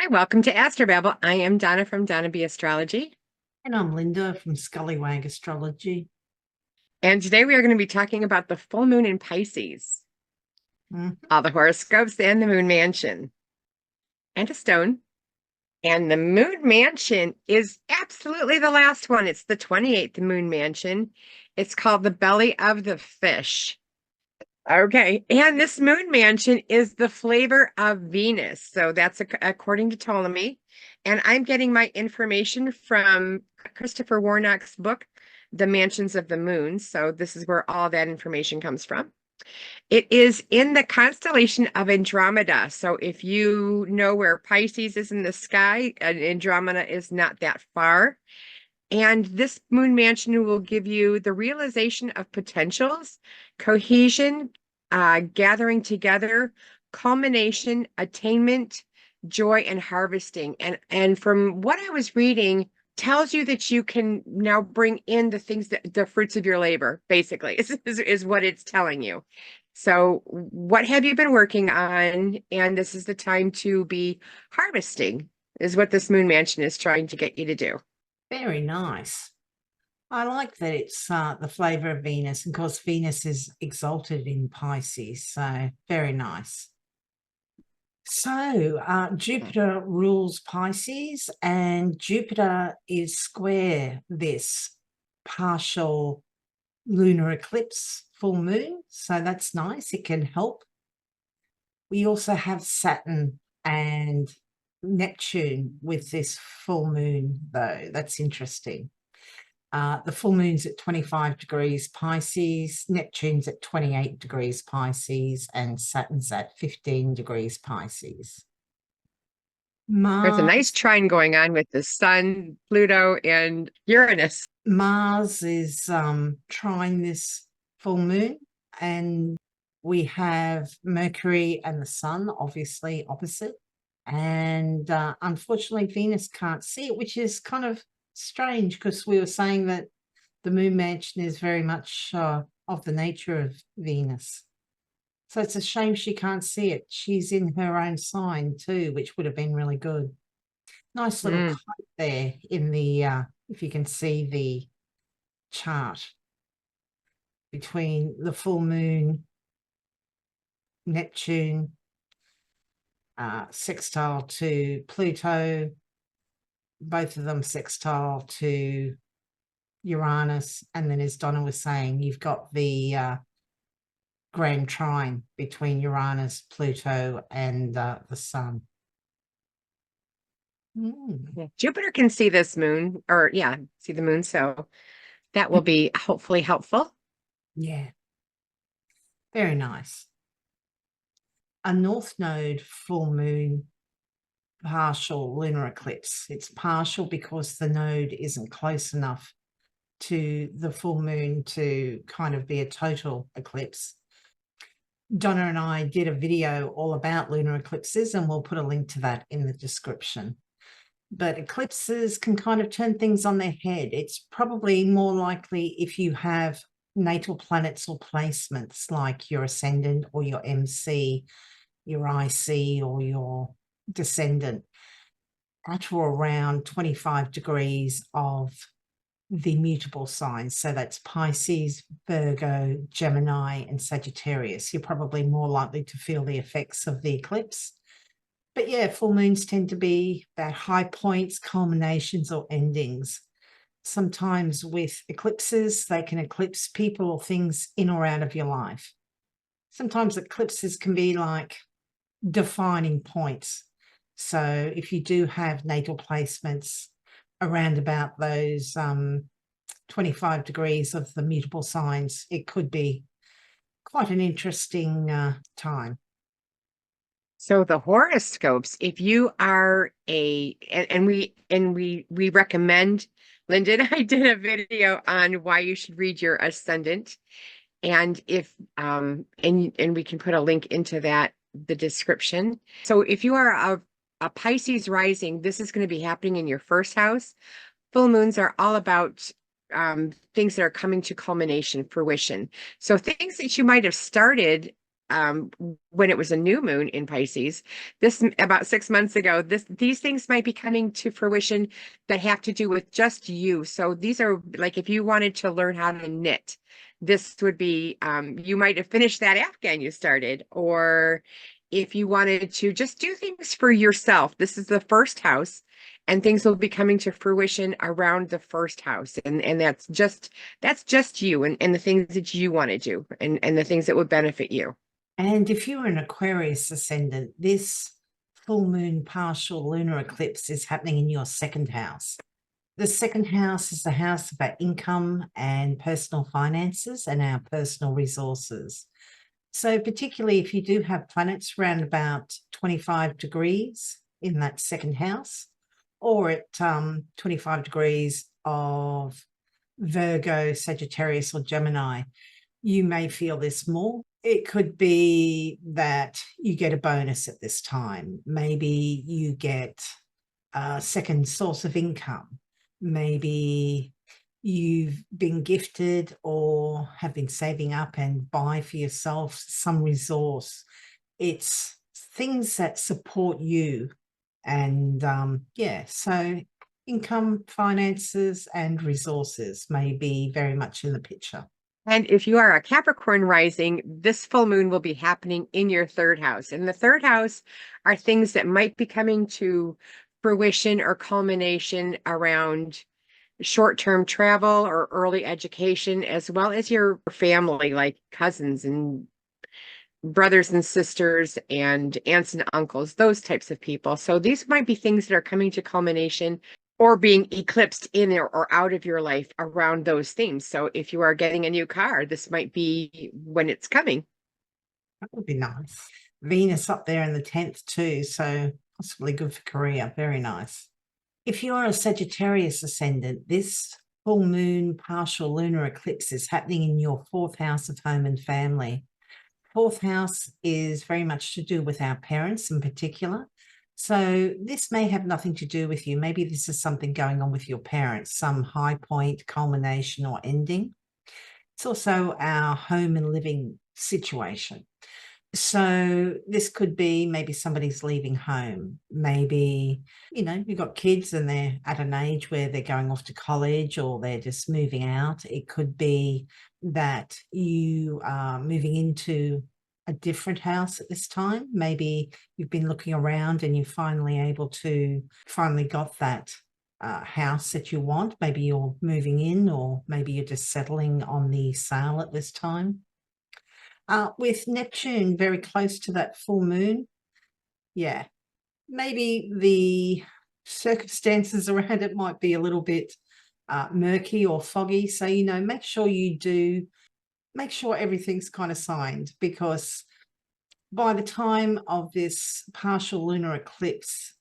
Hi, welcome to Astrobabble. I am Donna from Donna B Astrology. And I'm Lynda from Scullywag Astrology. And today we are going to be talking about the full moon in Pisces, Mhm. all the horoscopes and the moon mansion and a stone. And the moon mansion is absolutely the last one. It's the 28th moon mansion. It's called the belly of the fish. Okay. And this moon mansion is the flavor of Venus. So that's according to Ptolemy. And I'm getting my information from Christopher Warnock's book, The Mansions of the Moon. So this is where all that information comes from. It is in the constellation of Andromeda. So if you know where Pisces is in the sky, Andromeda is not that far. And this moon mansion will give you the realization of potentials, cohesion, gathering together, culmination, attainment, joy, and harvesting. And from what I was reading, tells you that you can now bring in the things that the fruits of your labor, basically, is what it's telling you. So, what have you been working on? And this is the time to be harvesting, is what this moon mansion is trying to get you to do. Very nice. I like that it's the flavor of Venus. And of course, Venus is exalted in Pisces. So very nice. So Jupiter rules Pisces, and Jupiter is square this partial lunar eclipse full moon. So that's nice. It can help. We also have Saturn and Neptune with this full moon, though. That's interesting. The full moon's at 25 degrees Pisces, Neptune's at 28 degrees Pisces, and Saturn's at 15 degrees Pisces. There's a nice Mars, trine going on with the Sun, Pluto, and Uranus. Mars is trying this full moon, and we have Mercury and the Sun obviously opposite. And unfortunately, Venus can't see it, which is kind of strange because we were saying that the moon mansion is very much of the nature of Venus. So it's a shame she can't see it. She's in her own sign too, which would have been really good. Nice little Mm. kite there in the, if you can see the chart between the full moon, Neptune, sextile to Pluto, both of them sextile to Uranus. And then as Donna was saying, you've got the grand trine between Uranus, Pluto, and the Sun. Yeah. Jupiter can see this moon, or yeah, see the moon. So that will be hopefully helpful. Yeah, very nice. A North Node full moon partial lunar eclipse. It's partial because the node isn't close enough to the full moon to kind of be a total eclipse. Donna and I did a video all about lunar eclipses, and we'll put a link to that in the description. But eclipses can kind of turn things on their head. It's probably more likely if you have natal planets or placements like your ascendant or your MC, your IC, or your descendant at or around 25 degrees of the mutable signs. So that's Pisces, Virgo, Gemini, and Sagittarius. You're probably more likely to feel the effects of the eclipse. But yeah, full moons tend to be about high points, culminations, or endings. Sometimes with eclipses, they can eclipse people or things in or out of your life. Sometimes eclipses can be like defining points. So if you do have natal placements around about those 25 degrees of the mutable signs, it could be quite an interesting time. So the horoscopes, if you are and we recommend, Lynda and I did a video on why you should read your ascendant. And if and we can put a link into that, the description. So if you are a Pisces rising, this is going to be happening in your first house. Full moons are all about things that are coming to culmination, fruition. So things that you might have started when it was a new moon in Pisces, this about 6 months ago, these things might be coming to fruition that have to do with just you. So these are like if you wanted to learn how to knit, this would be you might have finished that Afghan you started, or if you wanted to just do things for yourself, this is the first house, and things will be coming to fruition around the first house. And that's just you and the things that you want to do and the things that would benefit you. And if you're an Aquarius ascendant, this full moon partial lunar eclipse is happening in your second house. The second house is the house of our income and personal finances and our personal resources. So particularly if you do have planets around about 25 degrees in that second house, or at 25 degrees of Virgo, Sagittarius, or Gemini, you may feel this more. It could be that you get a bonus at this time. Maybe you get a second source of income. Maybe you've been gifted or have been saving up and buy for yourself some resource. It's things that support you. And yeah, so income, finances, and resources may be very much in the picture. And if you are a Capricorn rising, this full moon will be happening in your third house. And the third house are things that might be coming to fruition or culmination around short-term travel or early education, as well as your family, like cousins and brothers and sisters and aunts and uncles, those types of people. So these might be things that are coming to culmination or being eclipsed in or out of your life around those themes. So if you are getting a new car, this might be when it's coming. That would be nice. Venus up there in the 10th too, so possibly good for career. Very nice. If you're a Sagittarius ascendant, this full moon partial lunar eclipse is happening in your fourth house of home and family. Fourth house is very much to do with our parents in particular. So this may have nothing to do with you. Maybe this is something going on with your parents, some high point, culmination, or ending. It's also our home and living situation. So this could be maybe somebody's leaving home. Maybe, you've got kids and they're at an age where they're going off to college or they're just moving out. It could be that you are moving into a different house at this time. Maybe you've been looking around and you're finally got that house that you want. Maybe you're moving in, or maybe you're just settling on the sale at this time. With Neptune very close to that full moon, yeah, maybe the circumstances around it might be a little bit murky or foggy. So, make sure everything's kind of signed, because by the time of this partial lunar eclipse,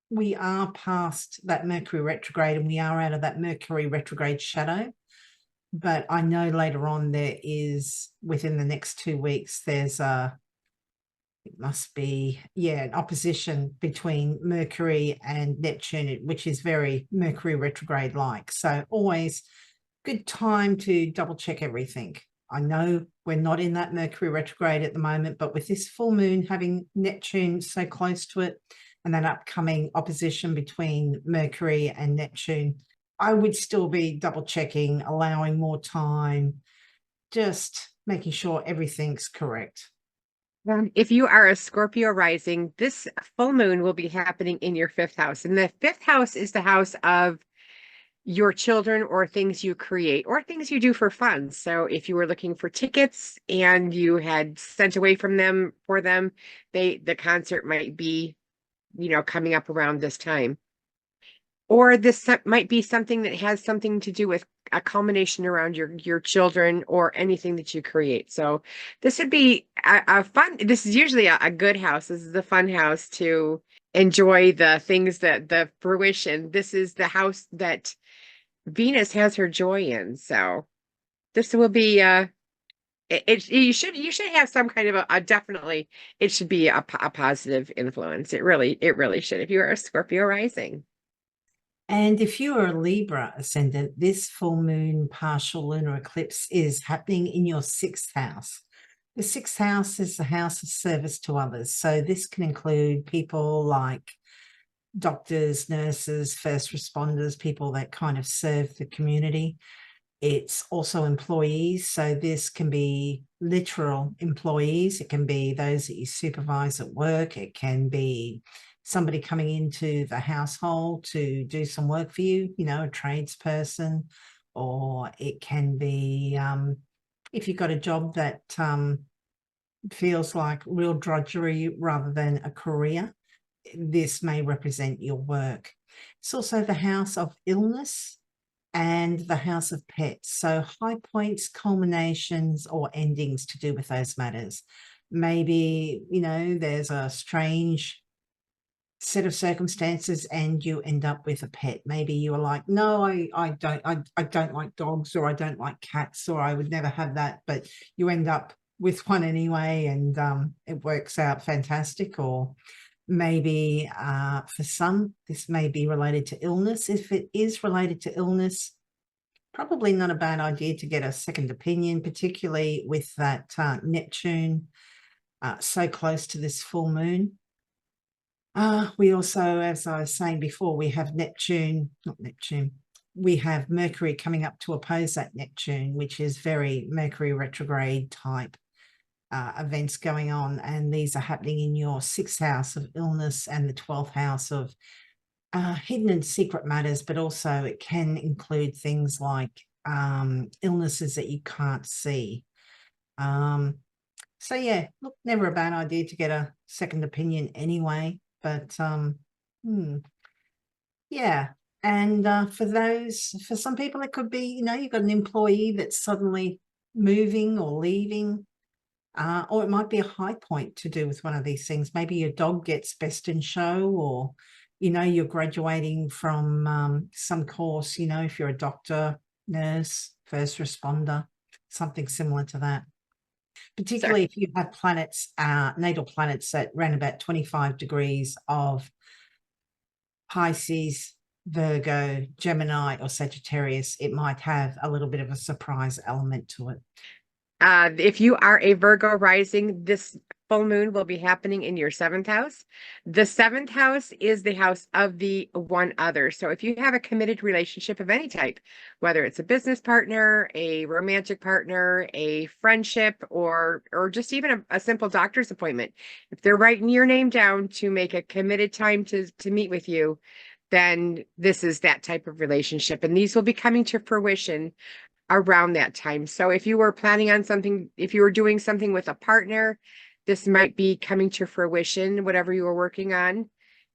we are past that Mercury retrograde and we are out of that Mercury retrograde shadow. But I know later on within the next 2 weeks, there's an opposition between Mercury and Neptune, which is very Mercury retrograde-like. So always good time to double check everything. I know we're not in that Mercury retrograde at the moment, but with this full moon having Neptune so close to it and that upcoming opposition between Mercury and Neptune, I would still be double checking, allowing more time, just making sure everything's correct. If you are a Scorpio rising, this full moon will be happening in your fifth house. And the fifth house is the house of your children or things you create or things you do for fun. So if you were looking for tickets and you had sent away for them, the concert might be, coming up around this time. Or this might be something that has something to do with a culmination around your children or anything that you create. So this would be a fun, this is usually a good house. This is the fun house to enjoy the things the fruition. This is the house that Venus has her joy in. So this will be you should have some kind of definitely it should be a positive influence. It really should if you are a Scorpio rising. And if you are a Libra ascendant, this full moon partial lunar eclipse is happening in your sixth house. The sixth house is the house of service to others. So this can include people like doctors, nurses, first responders, people that kind of serve the community. It's also employees. So this can be literal employees. It can be those that you supervise at work. It can be somebody coming into the household to do some work for you, you know, a tradesperson. Or it can be if you've got a job that feels like real drudgery rather than a career, this may represent your work. It's also the house of illness and the house of pets. So high points, culminations, or endings to do with those matters. Maybe, you know, there's a strange set of circumstances and you end up with a pet. Maybe you are like, no, I don't like dogs, or I don't like cats, or I would never have that, but you end up with one anyway, and it works out fantastic. Or maybe for some, this may be related to illness. If it is related to illness, probably not a bad idea to get a second opinion, particularly with that Neptune so close to this full moon. We also, as I was saying before, we have we have Mercury coming up to oppose that Neptune, which is very Mercury retrograde type events going on. And these are happening in your sixth house of illness and the 12th house of hidden and secret matters, but also it can include things like illnesses that you can't see. So yeah, look, never a bad idea to get a second opinion anyway. But yeah. And for some people, it could be, you know, you've got an employee that's suddenly moving or leaving, or it might be a high point to do with one of these things. Maybe your dog gets best in show, or, you know, you're graduating from some course, you know, if you're a doctor, nurse, first responder, something similar to that. Particularly if you have planets, natal planets at around about 25 degrees of Pisces, Virgo, Gemini, or Sagittarius, it might have a little bit of a surprise element to it. If you are a Virgo rising, this full moon will be happening in your seventh house. The seventh house is the house of the one other. So if you have a committed relationship of any type, whether it's a business partner, a romantic partner, a friendship, or just even a simple doctor's appointment, if they're writing your name down to make a committed time to meet with you, then this is that type of relationship. And these will be coming to fruition around that time. So if you were planning on something, if you were doing something with a partner, this might be coming to fruition, whatever you were working on.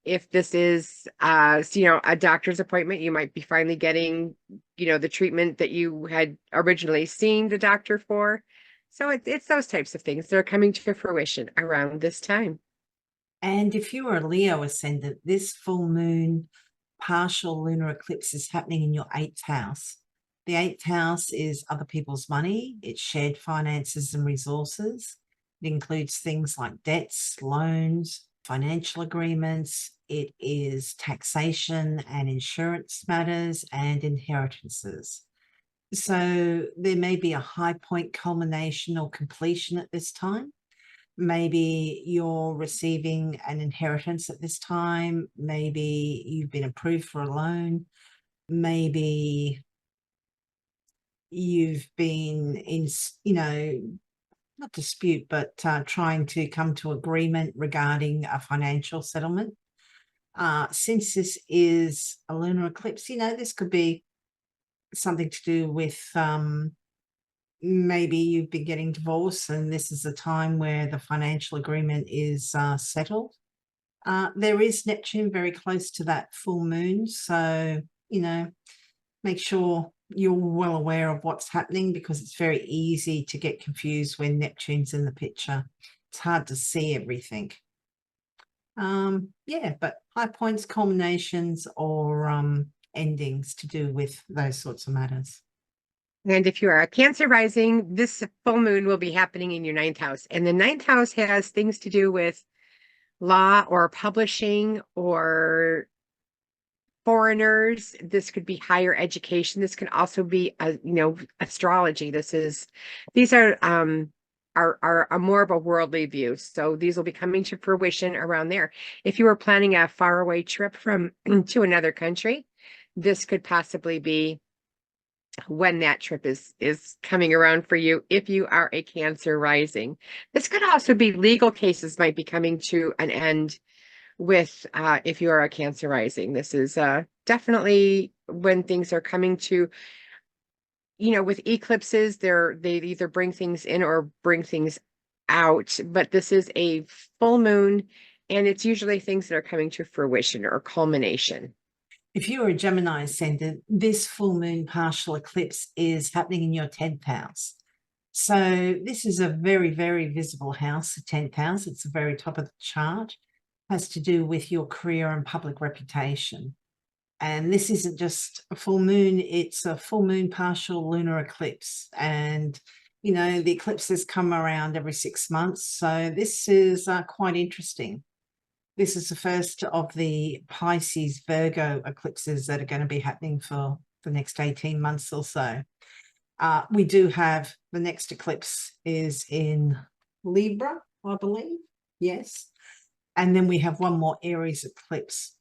If this is, you know, a doctor's appointment, you might be finally getting, you know, the treatment that you had originally seen the doctor for. So it's those types of things that are coming to fruition around this time. And if you are a Leo ascendant, this full moon partial lunar eclipse is happening in your eighth house. The eighth house is other people's money. It's shared finances and resources. It includes things like debts, loans, financial agreements. It is taxation and insurance matters and inheritances. So there may be a high point culmination or completion at this time. Maybe you're receiving an inheritance at this time. Maybe you've been approved for a loan. Maybe you've been in, you know, not dispute, but trying to come to agreement regarding a financial settlement. Since this is a lunar eclipse, you know, this could be something to do with maybe you've been getting divorced and this is a time where the financial agreement is settled. There is Neptune very close to that full moon. So, you know, make sure you're well aware of what's happening, because it's very easy to get confused when Neptune's in the picture. It's hard to see everything. Yeah, but high points, culminations, or endings to do with those sorts of matters. And if you are a Cancer rising, this full moon will be happening in your ninth house. And the ninth house has things to do with law or publishing or foreigners. This could be higher education. This can also be, you know, astrology. These are are a more of a worldly view. So these will be coming to fruition around there. If you were planning a faraway trip from to another country, this could possibly be when that trip is coming around for you if you are a Cancer rising. This could also be legal cases might be coming to an end with if you are a Cancer rising. This is definitely when things are coming to, with eclipses, they either bring things in or bring things out, but this is a full moon and it's usually things that are coming to fruition or culmination. If you're a Gemini ascendant, this full moon partial eclipse is happening in your 10th house. So this is a very, very visible house, the 10th house. It's the very top of the chart. It has to do with your career and public reputation. And this isn't just a full moon, it's a full moon partial lunar eclipse. And, the eclipses come around every 6 months. So this is quite interesting. This is the first of the Pisces Virgo eclipses that are going to be happening for the next 18 months or so. We do have the next eclipse is in Libra, I believe. Yes. And then we have one more Aries eclipse.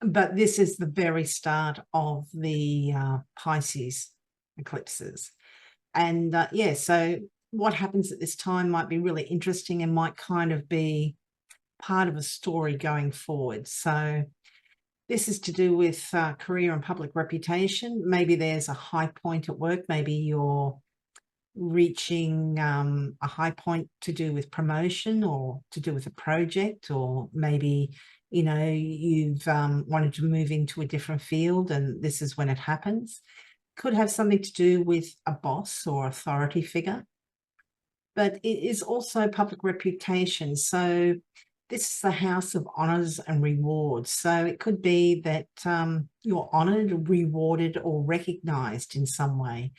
But this is the very start of the Pisces eclipses. And so what happens at this time might be really interesting and might kind of be part of a story going forward. So this is to do with career and public reputation. Maybe there's a high point at work. Maybe you're reaching a high point to do with promotion or to do with a project, or maybe you've wanted to move into a different field and this is when it happens. Could have something to do with a boss or authority figure, but it is also public reputation. So this is the house of honors and rewards. So it could be that you're honored, rewarded, or recognized in some way.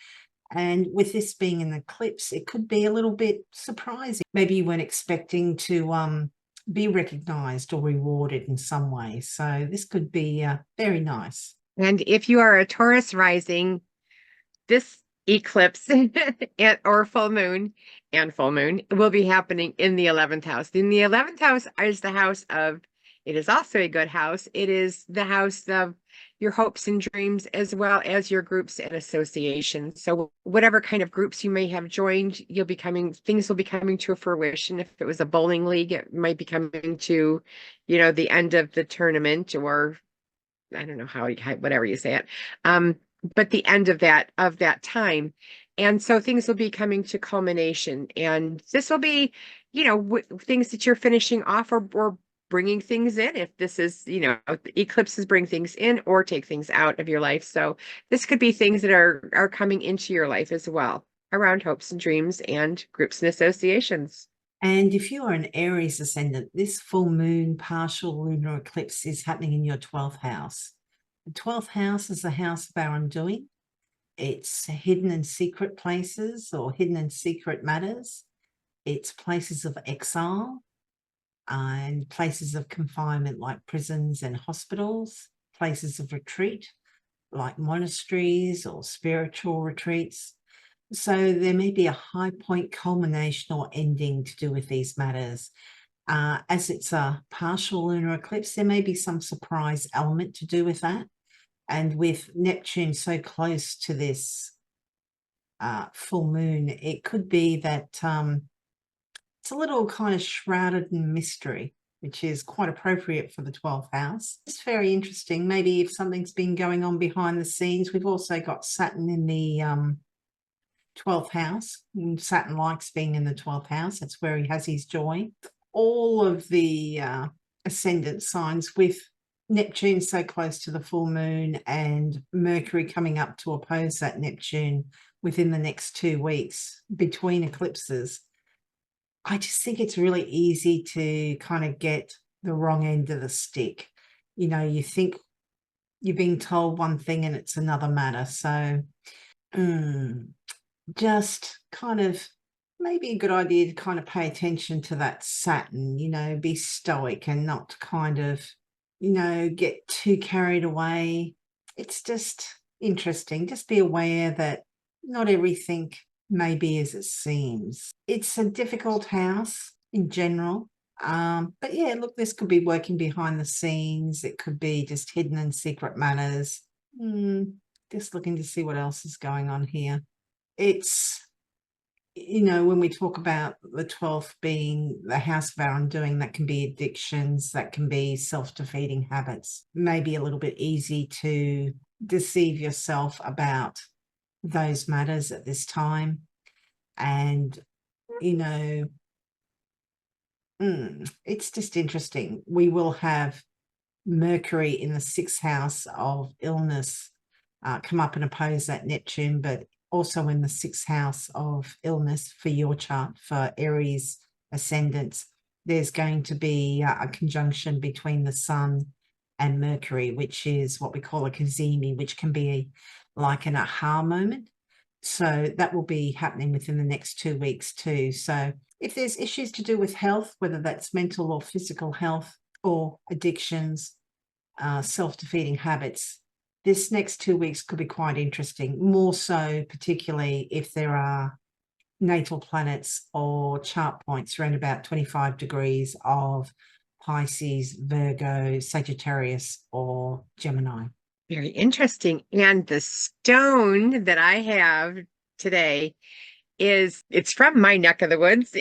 And with this being an eclipse, it could be a little bit surprising. Maybe you weren't expecting to be recognized or rewarded in some way. So this could be very nice. And if you are a Taurus rising, this eclipse or full moon will be happening in the 11th house. In the 11th house is the house of, it is also a good house. It is the house of your hopes and dreams, as well as your groups and associations. So whatever kind of groups you may have joined, things will be coming to fruition. If it was a bowling league, it might be coming to, the end of the tournament, or I don't know whatever you say it. But the end of that time. And so things will be coming to culmination, and this will be, things that you're finishing off or bringing things in. If this is, eclipses bring things in or take things out of your life. So this could be things that are coming into your life as well, around hopes and dreams and groups and associations. And if you are an Aries ascendant, this full moon partial lunar eclipse is happening in your 12th house. The 12th house is the house of our undoing. It's hidden and secret places or hidden and secret matters. It's places of exile and places of confinement like prisons and hospitals, places of retreat like monasteries or spiritual retreats. So there may be a high point culmination or ending to do with these matters. As it's a partial lunar eclipse, there may be some surprise element to do with that. And with Neptune so close to this full moon, it could be that it's a little kind of shrouded in mystery, which is quite appropriate for the 12th house. It's very interesting. Maybe if something's been going on behind the scenes. We've also got Saturn in the 12th house. And Saturn likes being in the 12th house. That's where he has his joy. All of the ascendant signs with Neptune so close to the full moon and Mercury coming up to oppose that Neptune within the next 2 weeks between eclipses. I just think it's really easy to kind of get the wrong end of the stick. You think you're being told one thing and it's another matter. So just kind of maybe a good idea to kind of pay attention to that Saturn, be stoic and not kind of, get too carried away. It's just interesting. Just be aware that not everything may be as it seems. It's a difficult house in general. But yeah, look, this could be working behind the scenes. It could be just hidden and secret matters. Just looking to see what else is going on here. It's, you know, when we talk about the 12th being the house of our undoing, that can be addictions, that can be self-defeating habits. Maybe a little bit easy to deceive yourself about those matters at this time. And, you know, it's just interesting. We will have Mercury in the 6th house of illness come up and oppose that Neptune, but also in the 6th house of illness for your chart, for Aries ascendants. There's going to be a conjunction between the Sun and Mercury, which is what we call a Cazimi, which can be like an aha moment. So that will be happening within the next 2 weeks too. So if there's issues to do with health, whether that's mental or physical health or addictions, self-defeating habits, this next 2 weeks could be quite interesting, more so particularly if there are natal planets or chart points around about 25 degrees of Pisces, Virgo, Sagittarius, or Gemini. Very interesting. And the stone that I have today it's from my neck of the woods.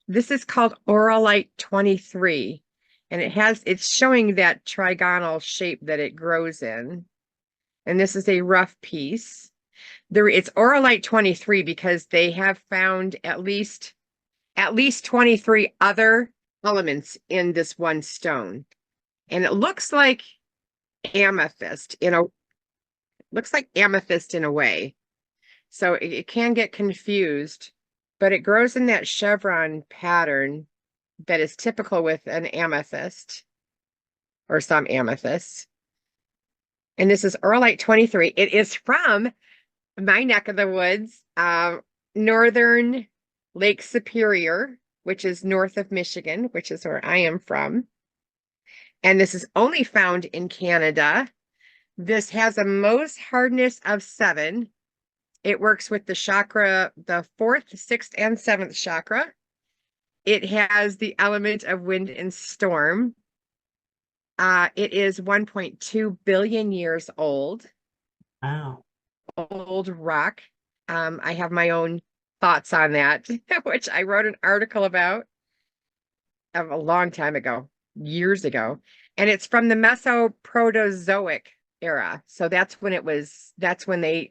This is called Auralite 23. And it's showing that trigonal shape that it grows in. And this is a rough piece. It's Auralite 23 because they have found at least 23 other elements in this one stone. And it looks like amethyst in a way. So it can get confused, but it grows in that chevron pattern that is typical with an amethyst or some amethysts. And this is Auralite 23. It is from my neck of the woods, northern Lake Superior, which is north of Michigan, which is where I am from. And this is only found in Canada. This has a Mohs hardness of 7. It works with the chakra, the 4th, 6th, and 7th chakra. It has the element of wind and storm. It is 1.2 billion years old. Wow. Old rock. I have my own thoughts on that, which I wrote an article about a long time ago, years ago. And it's from the Mesoproterozoic era. So that's when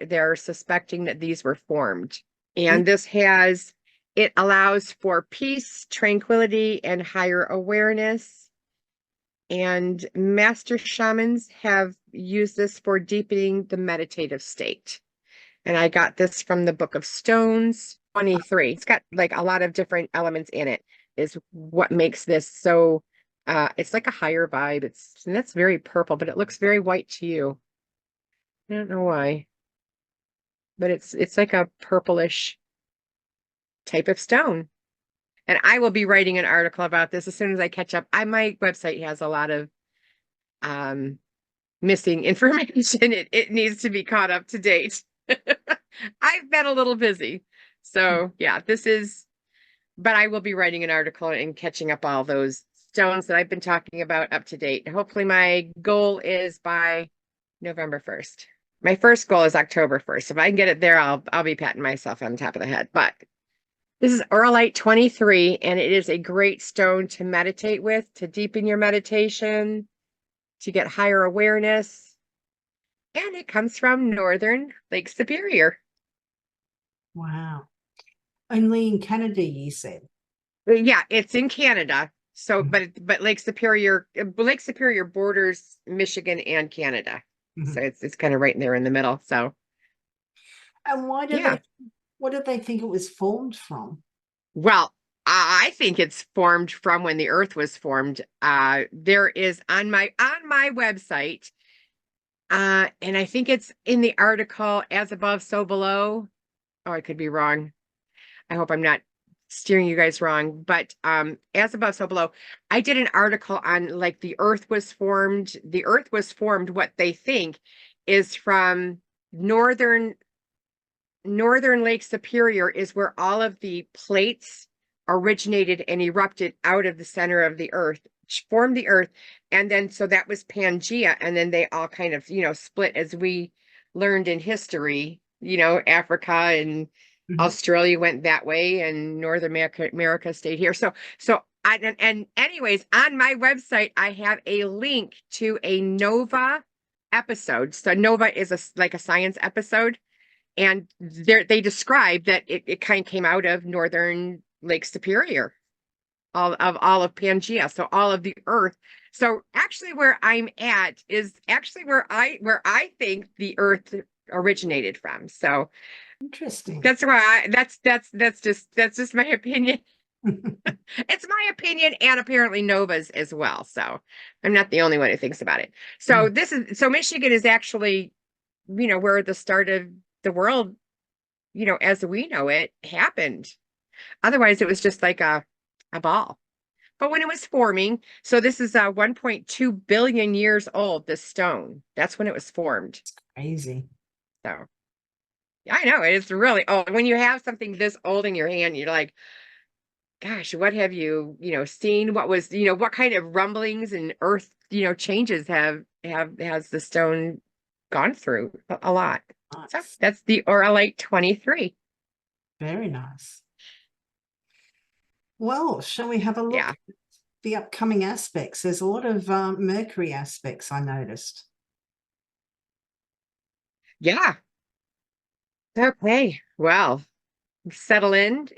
they're suspecting that these were formed. And it allows for peace, tranquility, and higher awareness. And master shamans have used this for deepening the meditative state. And I got this from the Book of Stones 23. It's got like a lot of different elements in it, is what makes this so it's like a higher vibe. And that's very purple, but it looks very white to you. I don't know why. But it's like a purplish type of stone. And I will be writing an article about this as soon as I catch up. My website has a lot of missing information. It needs to be caught up to date. I've been a little busy. So yeah, but I will be writing an article and catching up all those stones that I've been talking about up to date. Hopefully my goal is by November 1st. My first goal is October 1st. If I can get it there, I'll be patting myself on the top of the head. But this is Auralite 23, and it is a great stone to meditate with, to deepen your meditation, to get higher awareness. And it comes from northern Lake Superior. Wow. Only in Canada, you said? Yeah, it's in Canada. So, but Lake Superior borders Michigan and Canada. So it's kind of right in there in the middle. So, and what do they think it was formed from? Well, I think it's formed from when the Earth was formed. There is on my website, and I think it's in the article "As Above, So Below." Oh, I could be wrong. I hope I'm not steering you guys wrong, but As Above, So Below. I did an article on like the Earth was formed. The Earth was formed, what they think is from northern northern Lake Superior is where all of the plates originated and erupted out of the center of the earth, formed the earth. And then, so that was Pangea. And then they all kind of, split, as we learned in history, Africa and Australia went that way and North America stayed here. And anyways, on my website, I have a link to a Nova episode. So Nova is like a science episode. And they describe that it kind of came out of northern Lake Superior, all of Pangea, so all of the Earth. So actually, where I'm at is actually where I think the Earth originated from. So interesting. that's why that's just my opinion. It's my opinion, and apparently Nova's as well. So I'm not the only one who thinks about it. So Michigan is actually, where the start of the world, as we know it, happened. Otherwise, it was just like a ball. But when it was forming, so this is 1.2 billion years old, this stone. That's when it was formed. Crazy. So, yeah, I know, it is really old. When you have something this old in your hand, you're like, gosh, what have you, seen? What was, what kind of rumblings and earth, changes has the stone gone through? A lot. Nice. So that's the Auralite 23. Very nice. Well, shall we have a look at the upcoming aspects? There's a lot of Mercury aspects, I noticed. Yeah. Okay. Well, settle in,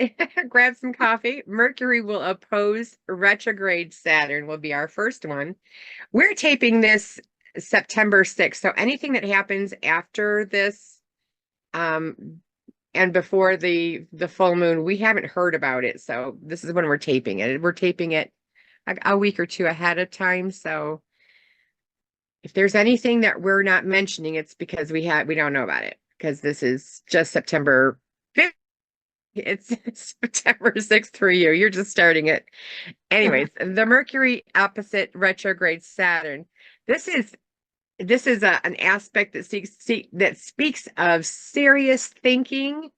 grab some coffee. Mercury will oppose retrograde Saturn, will be our first one. We're taping this September 6th. So anything that happens after this, and before the full moon, we haven't heard about it. So this is when we're taping it. We're taping it a week or two ahead of time. So if there's anything that we're not mentioning, it's because we don't know about it, because this is just September 5th. It's September 6th for you. You're just starting it. Anyways, the Mercury opposite retrograde Saturn. This is an aspect that speaks of serious thinking,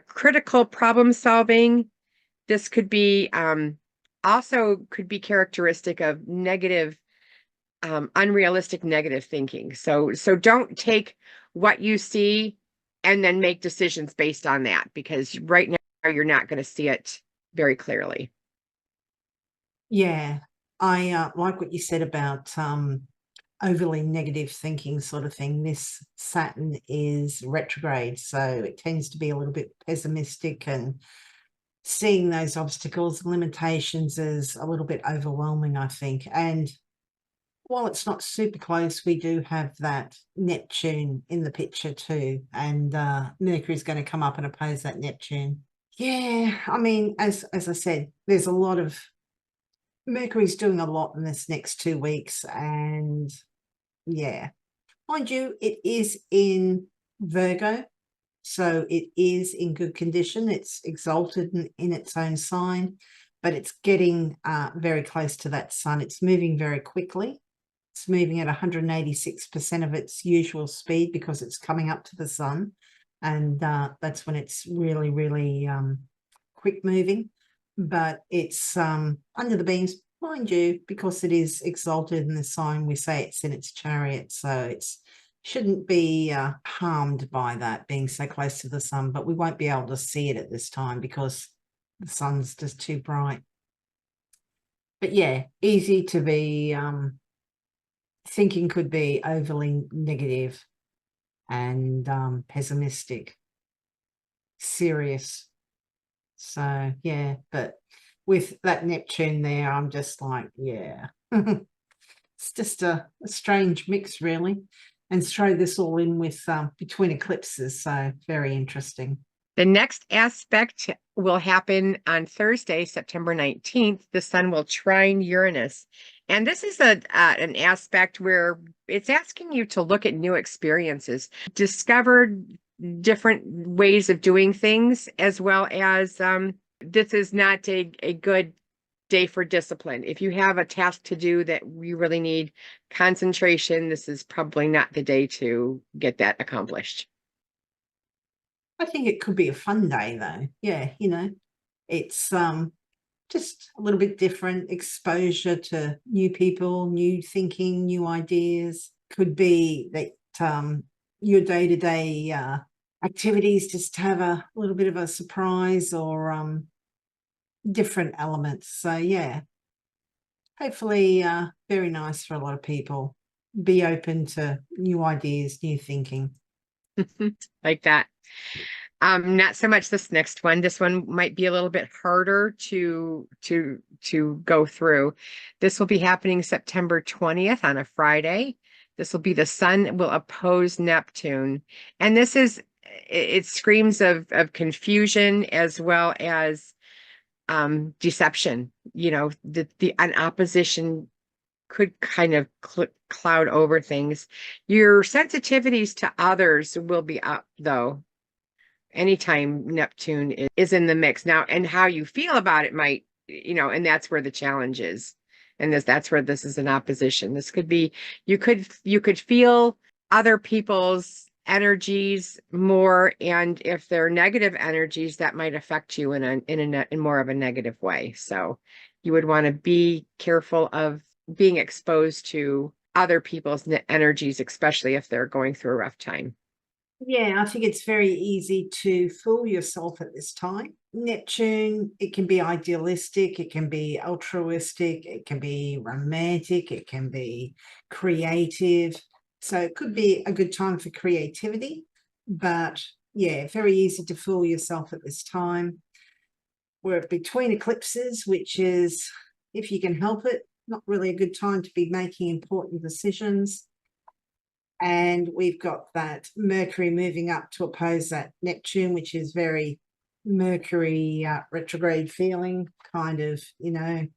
critical problem solving. This could be also could be characteristic of negative, unrealistic negative thinking. So don't take what you see and then make decisions based on that, because right now you're not going to see it very clearly. Yeah, I like what you said about overly negative thinking sort of thing. This Saturn is retrograde, so it tends to be a little bit pessimistic and seeing those obstacles and limitations is a little bit overwhelming, I think. And while it's not super close, we do have that Neptune in the picture too. And Mercury's going to come up and oppose that Neptune. Yeah, I mean, as I said, there's a lot of Mercury's doing a lot in this next 2 weeks. And yeah, mind you, it is in Virgo. So it is in good condition. It's exalted in its own sign, but it's getting very close to that sun. It's moving very quickly. It's moving at 186% of its usual speed because it's coming up to the sun. And that's when it's really, really quick moving. But it's under the beams, mind you, because it is exalted in the sign, we say it's in its chariot. So it's shouldn't be harmed by that being so close to the sun, but we won't be able to see it at this time because the sun's just too bright. But yeah, easy to be thinking could be overly negative and pessimistic, serious. So yeah, but with that Neptune there, I'm just like, yeah, it's just a strange mix, really. And throw this all in with between eclipses, so very interesting. The next aspect will happen on Thursday, September 19th. The sun will trine Uranus. And this is an aspect where it's asking you to look at new experiences, discover different ways of doing things, as well as this is not a good day for discipline. If you have a task to do that you really need concentration, this is probably not the day to get that accomplished. I think it could be a fun day though. Yeah, you know, it's just a little bit different exposure to new people, new thinking, new ideas. Could be that your day-to-day activities just have a little bit of a surprise or different elements. So yeah, hopefully very nice for a lot of people. Be open to new ideas, new thinking. Like that. Not so much this next one. This one might be a little bit harder to go through. This will be happening September 20th on a Friday. This will be the sun will oppose Neptune. And this is it screams of confusion as well as deception. You know, the an opposition could kind of cloud over things. Your sensitivities to others will be up though anytime Neptune is in the mix now, and how you feel about it might, you know, and that's where the challenge is. And that's where this is an opposition. This could be you could feel other people's energies more, and if they're negative energies, that might affect you in more of a negative way. So you would want to be careful of being exposed to other people's energies, especially if they're going through a rough time. Yeah, I think it's very easy to fool yourself at this time. Neptune, it can be idealistic, it can be altruistic, it can be romantic, it can be creative. So it could be a good time for creativity, but yeah, very easy to fool yourself at this time. We're between eclipses, which is, if you can help it, not really a good time to be making important decisions. And we've got that Mercury moving up to oppose that Neptune, which is very Mercury retrograde feeling, kind of, you know,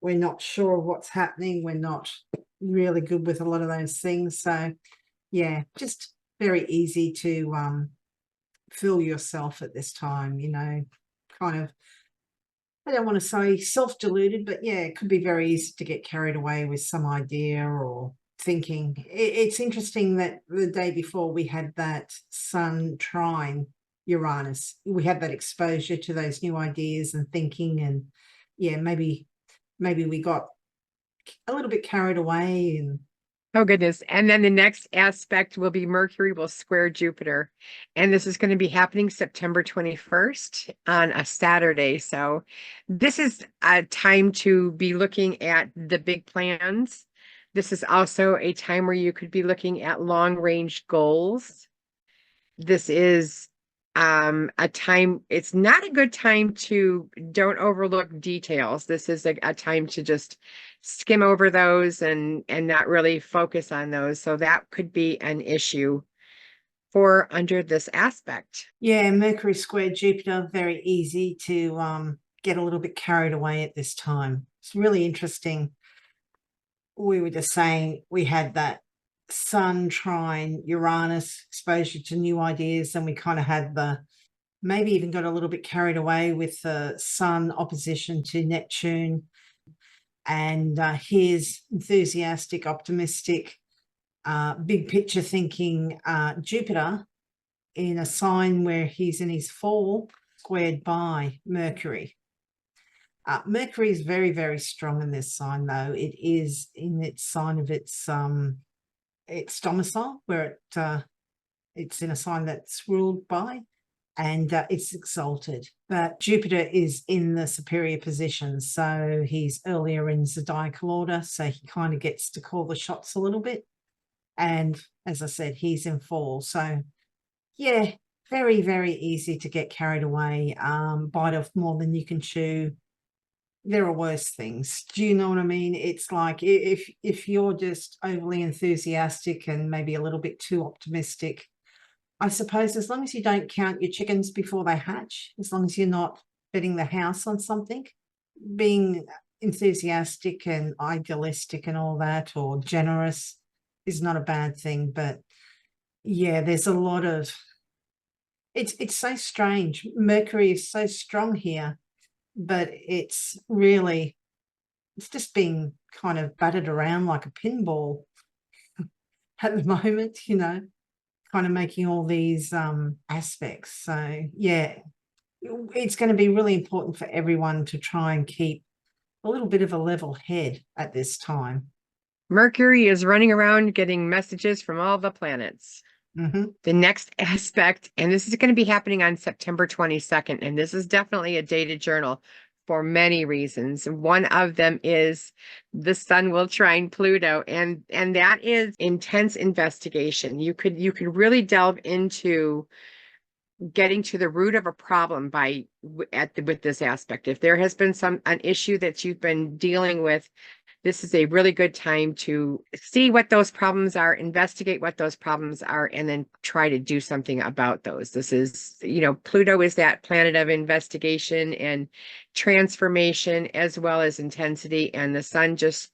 we're not sure of what's happening. We're not really good with a lot of those things. So yeah, just very easy to fool yourself at this time, you know, kind of, I don't want to say self-deluded, but yeah, it could be very easy to get carried away with some idea or thinking. It's interesting that the day before we had that Sun trine Uranus. We had that exposure to those new ideas and thinking, and yeah, maybe we got a little bit carried away. And Oh, goodness. And then the next aspect will be Mercury will square Jupiter. And this is going to be happening September 21st on a Saturday. So this is a time to be looking at the big plans. This is also a time where you could be looking at long range goals. This is a time, it's not a good time to don't overlook details. This is a time to just skim over those and not really focus on those. So that could be an issue for under this aspect. yeah, Mercury square Jupiter, very easy to get a little bit carried away at this time. It's really interesting. We were just saying we had that Sun trine Uranus, exposure to new ideas, and we kind of had the maybe even got a little bit carried away with the Sun opposition to Neptune, and his enthusiastic, optimistic, big picture thinking Jupiter in a sign where he's in his fall, squared by Mercury. Mercury is very, very strong in this sign, though. It is in its sign of its domicile, where it's in a sign that's ruled by, and it's exalted. But Jupiter is in the superior position, so he's earlier in zodiacal order, so he kind of gets to call the shots a little bit. And as I said, he's in fall, so yeah, very, very easy to get carried away, bite off more than you can chew. There are worse things. Do you know what I mean? It's like if you're just overly enthusiastic and maybe a little bit too optimistic, I suppose, as long as you don't count your chickens before they hatch, as long as you're not betting the house on something, being enthusiastic and idealistic and all that, or generous, is not a bad thing. But yeah, there's a lot of, it's so strange. Mercury is so strong here, but it's just being kind of battered around like a pinball at the moment, you know. kind of making all these aspects. So yeah, it's going to be really important for everyone to try and keep a little bit of a level head at this time. Mercury is running around getting messages from all the planets. The next aspect, and this is going to be happening on September 22nd, and this is definitely a dated journal for many reasons. One of them is the sun will trine Pluto, and that is intense investigation. You could really delve into getting to the root of a problem with this aspect. If there has been an issue that you've been dealing with, this is a really good time to see what those problems are, investigate what those problems are, and then try to do something about those. This is, Pluto is that planet of investigation and transformation as well as intensity. And the sun just,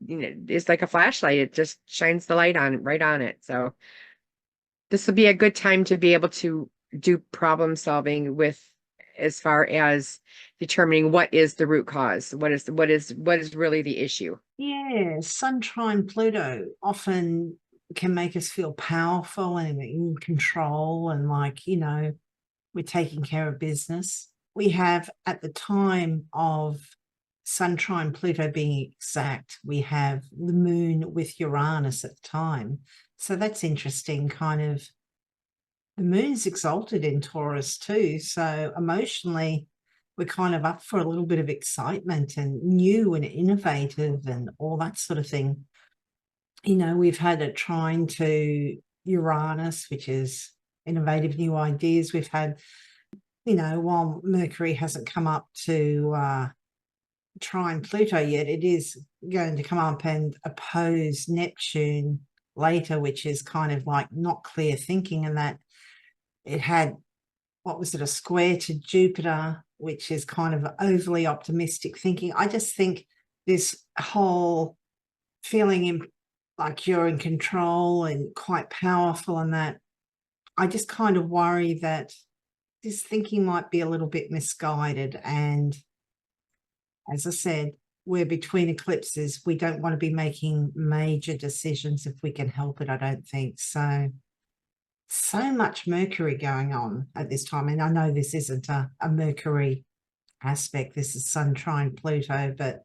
is like a flashlight. It just shines the light right on it. So this will be a good time to be able to do problem solving with, as far as determining what is the root cause, what is really the issue. Yeah, sun trine Pluto often can make us feel powerful and in control, and like, we're taking care of business. We have, at the time of sun trine Pluto being exact, we have the moon with Uranus at the time. So that's interesting. Kind of the moon's exalted in Taurus too. So emotionally, we're kind of up for a little bit of excitement and new and innovative and all that sort of thing. We've had a trine to Uranus, which is innovative new ideas. We've had, while Mercury hasn't come up to trine Pluto yet, it is going to come up and oppose Neptune later, which is kind of like not clear thinking, and that it had, what was it, a square to Jupiter, which is kind of overly optimistic thinking. I just think this whole feeling like you're in control and quite powerful, and that I just kind of worry that this thinking might be a little bit misguided. And as I said, we're between eclipses. We don't want to be making major decisions if we can help it, I don't think. So much Mercury going on at this time. And I know this isn't a Mercury aspect. This is sun trine Pluto, but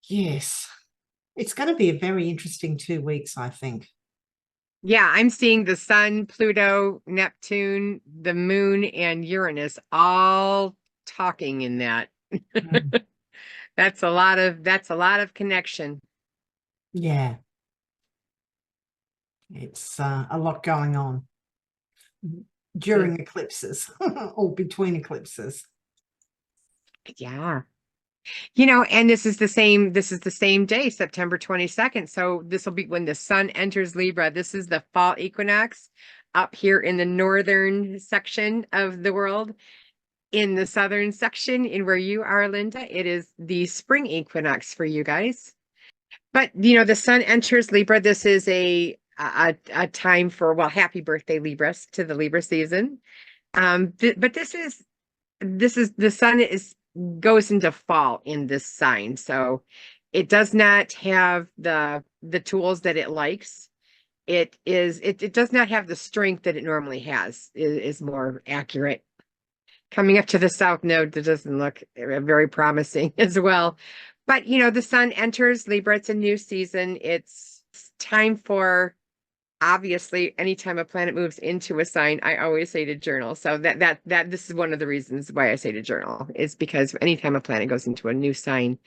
yes, it's going to be a very interesting 2 weeks, I think. Yeah, I'm seeing the sun, Pluto, Neptune, the moon, and Uranus all talking in that. That's a lot of connection. Yeah. It's a lot going on during eclipses or between eclipses. Yeah. And this is the same day, September 22nd. So this will be when the sun enters Libra. This is the fall equinox up here in the northern section of the world. In the southern section, in where you are, Lynda, it is the spring equinox for you guys. But the sun enters Libra. This is a time for, well, happy birthday, Libras, to the Libra season. But this is the sun goes into fall in this sign, so it does not have the tools that it likes. It does not have the strength that it normally has, is more accurate. Coming up to the south node, that doesn't look very promising as well. But the sun enters Libra. It's a new season. It's time for, obviously, anytime a planet moves into a sign, I always say to journal. So that this is one of the reasons why I say to journal, is because anytime a planet goes into a new sign,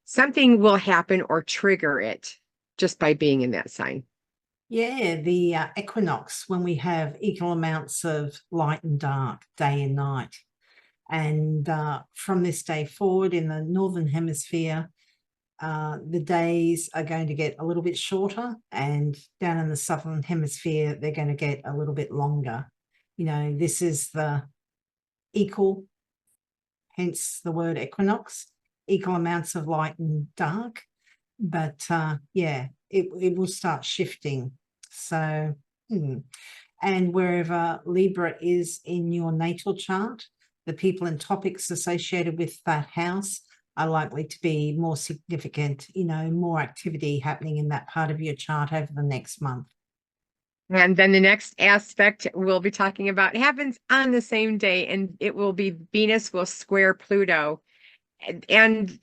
something will happen or trigger it just by being in that sign. Yeah, the equinox, when we have equal amounts of light and dark, day and night. And from this day forward in the northern hemisphere, the days are going to get a little bit shorter, and down in the southern hemisphere, they're going to get a little bit longer. This is the equal, hence the word equinox, equal amounts of light and dark. But yeah, it will start shifting. So, and wherever Libra is in your natal chart, the people and topics associated with that house are likely to be more significant, more activity happening in that part of your chart over the next month. And then the next aspect we'll be talking about happens on the same day, and it will be Venus will square Pluto. And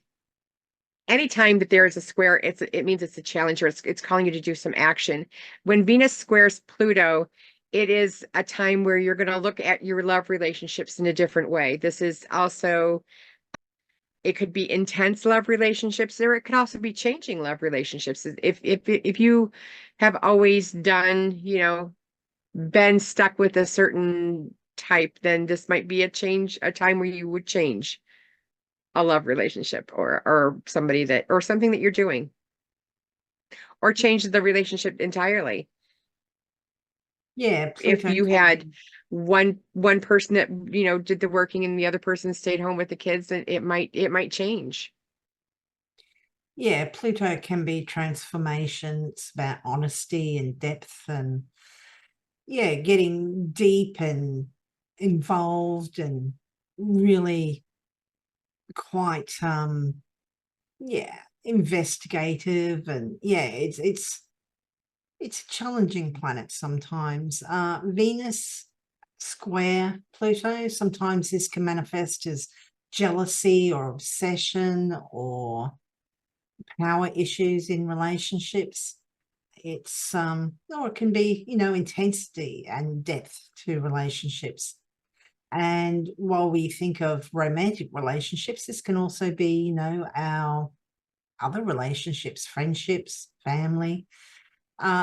anytime that there is a square, it means it's a challenge, or it's calling you to do some action. When Venus squares Pluto, it is a time where you're going to look at your love relationships in a different way. This is also, it could be intense love relationships, or it could also be changing love relationships. If you have always done, been stuck with a certain type, then this might be a time where you would change a love relationship, or something that you're doing, or change the relationship entirely. Yeah, If Pluto you can had be. one person that did the working and the other person stayed home with the kids, then it might change. Yeah, Pluto can be transformation. It's about honesty and depth and, yeah, getting deep and involved and really quite, yeah, investigative. And yeah, it's a challenging planet sometimes. Venus square Pluto, sometimes this can manifest as jealousy or obsession or power issues in relationships. It's or it can be, intensity and depth to relationships. And while we think of romantic relationships, this can also be, our other relationships, friendships, family.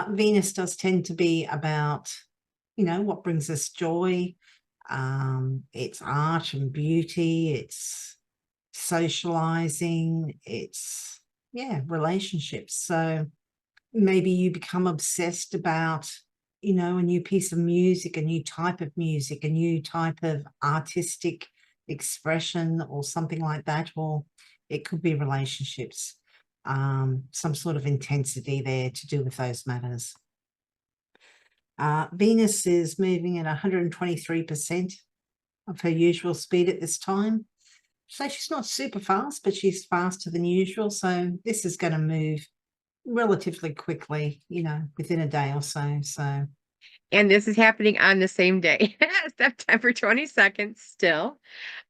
Venus does tend to be about, what brings us joy. It's art and beauty, it's socializing, it's, yeah, relationships. So maybe you become obsessed about, a new piece of music, a new type of music, a new type of artistic expression or something like that. Or it could be relationships, some sort of intensity there to do with those matters. Venus is moving at 123% of her usual speed at this time. So she's not super fast, but she's faster than usual. So this is going to move relatively quickly, within a day or so. So And this is happening on the same day, September 22nd. Still,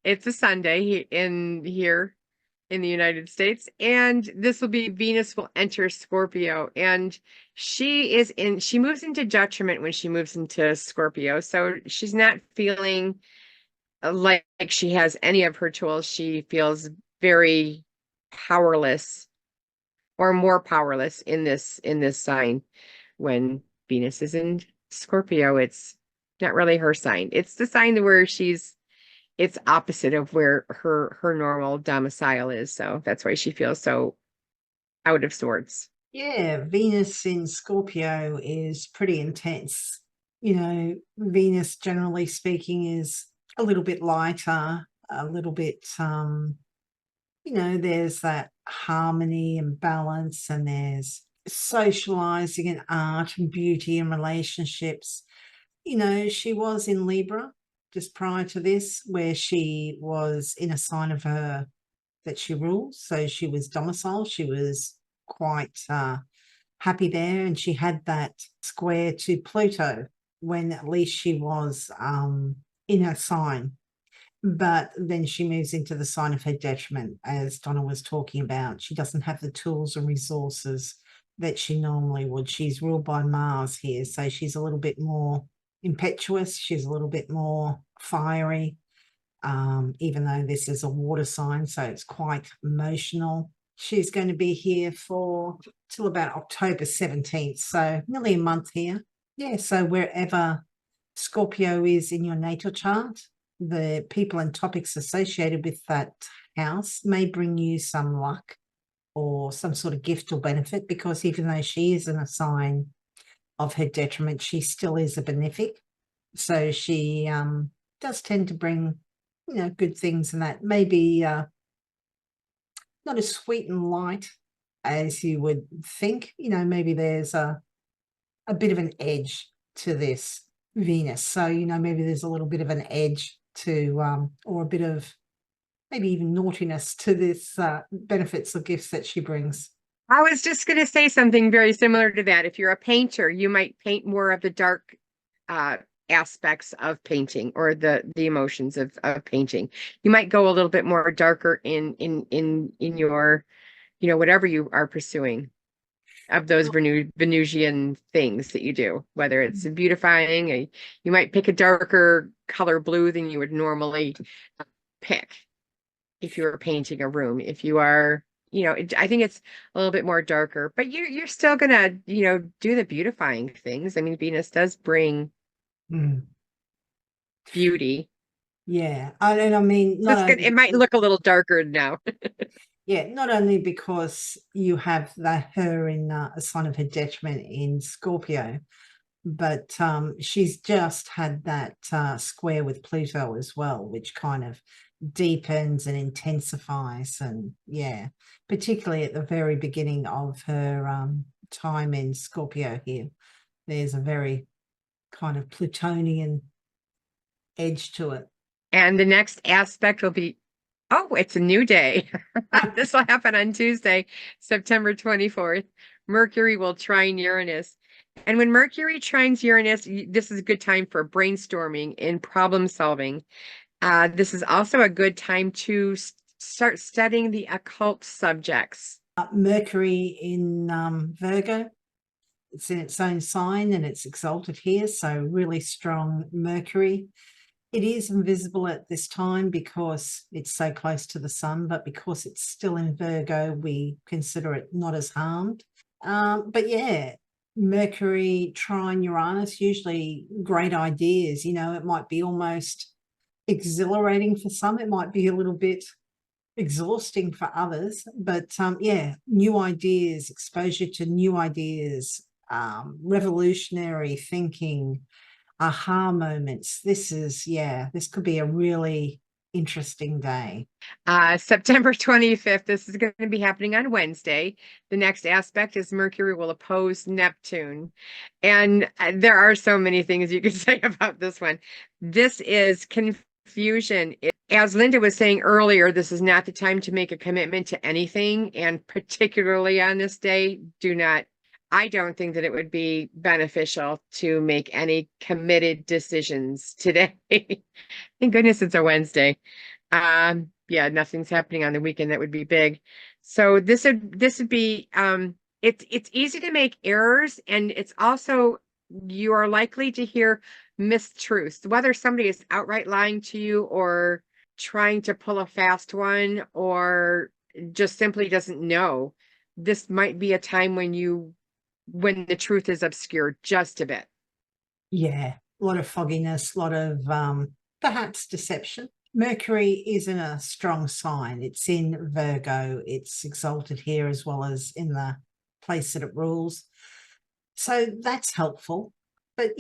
it's a Sunday here in the United States, and this will be Venus will enter Scorpio, and she moves into detriment when she moves into Scorpio. So she's not feeling like she has any of her tools. She feels very powerless, or more powerless in this sign. When Venus is in Scorpio, it's not really her sign. It's the sign where it's opposite of where her normal domicile is. So that's why she feels so out of sorts. yeah, Venus in Scorpio is pretty intense. Venus, generally speaking, is a little bit lighter, a little bit, there's that harmony and balance, and there's socializing and art and beauty and relationships. She was in Libra just prior to this, where she was in a sign of her that she rules. So she was domiciled. She was quite happy there, and she had that square to Pluto when at least she was in her sign. But then she moves into the sign of her detriment, as Donna was talking about. She doesn't have the tools and resources that she normally would. She's ruled by Mars here, so she's a little bit more impetuous. She's a little bit more fiery, even though this is a water sign, so it's quite emotional. She's going to be here for till about October 17th, so nearly a month here. Yeah, so wherever Scorpio is in your natal chart, the people and topics associated with that house may bring you some luck or some sort of gift or benefit, because even though she is in a sign of her detriment, she still is a benefic. So she does tend to bring, good things, and that may be not as sweet and light as you would think. Maybe there's a bit of an edge to this Venus. So, maybe there's a little bit of an edge to, or a bit of maybe even naughtiness to this benefits or gifts that she brings. I was just going to say something very similar to that. If you're a painter, you might paint more of the dark uh, aspects of painting or the emotions of painting. You might go a little bit more darker in your, whatever you are pursuing of those Venusian things that you do, whether it's beautifying, you might pick a darker color blue than you would normally pick if you were painting a room. If you are, I think it's a little bit more darker, but you're still gonna, do the beautifying things. I mean, Venus does bring Mm. beauty. Yeah, and I mean, So not only it might look a little darker now. yeah, not only because you have her in a sign of her detriment in Scorpio, but she's just had that square with Pluto as well, which kind of deepens and intensifies, and yeah, particularly at the very beginning of her time in Scorpio here, there's a very kind of Plutonian edge to it. And the next aspect will be, oh, it's a new day. This will happen on Tuesday, September 24th. Mercury will trine Uranus. And when Mercury trines Uranus, this is a good time for brainstorming and problem solving. This is also a good time to start studying the occult subjects. Mercury in Virgo, it's in its own sign and it's exalted here, so really strong Mercury. It is invisible at this time because it's so close to the sun, but because it's still in Virgo, we consider it not as harmed. But yeah, Mercury trine Uranus, usually great ideas. It might be almost exhilarating for some. It might be a little bit exhausting for others, but yeah, new ideas, exposure to new ideas, revolutionary thinking, aha moments. This could be a really interesting day. September 25th, this is going to be happening on Wednesday. The next aspect is Mercury will oppose Neptune. And there are so many things you could say about this one. This is confusion. As Lynda was saying earlier, this is not the time to make a commitment to anything. And particularly on this day, I don't think that it would be beneficial to make any committed decisions today. Thank goodness it's a Wednesday. Yeah, nothing's happening on the weekend that would be big. So this would be it's easy to make errors, and it's also you are likely to hear mistruths, whether somebody is outright lying to you or trying to pull a fast one or just simply doesn't know. This might be a time when the truth is obscured just a bit. Yeah, a lot of fogginess, a lot of perhaps deception. Mercury is in a strong sign. It's in Virgo. It's exalted here as well as in the place that it rules. So that's helpful. But,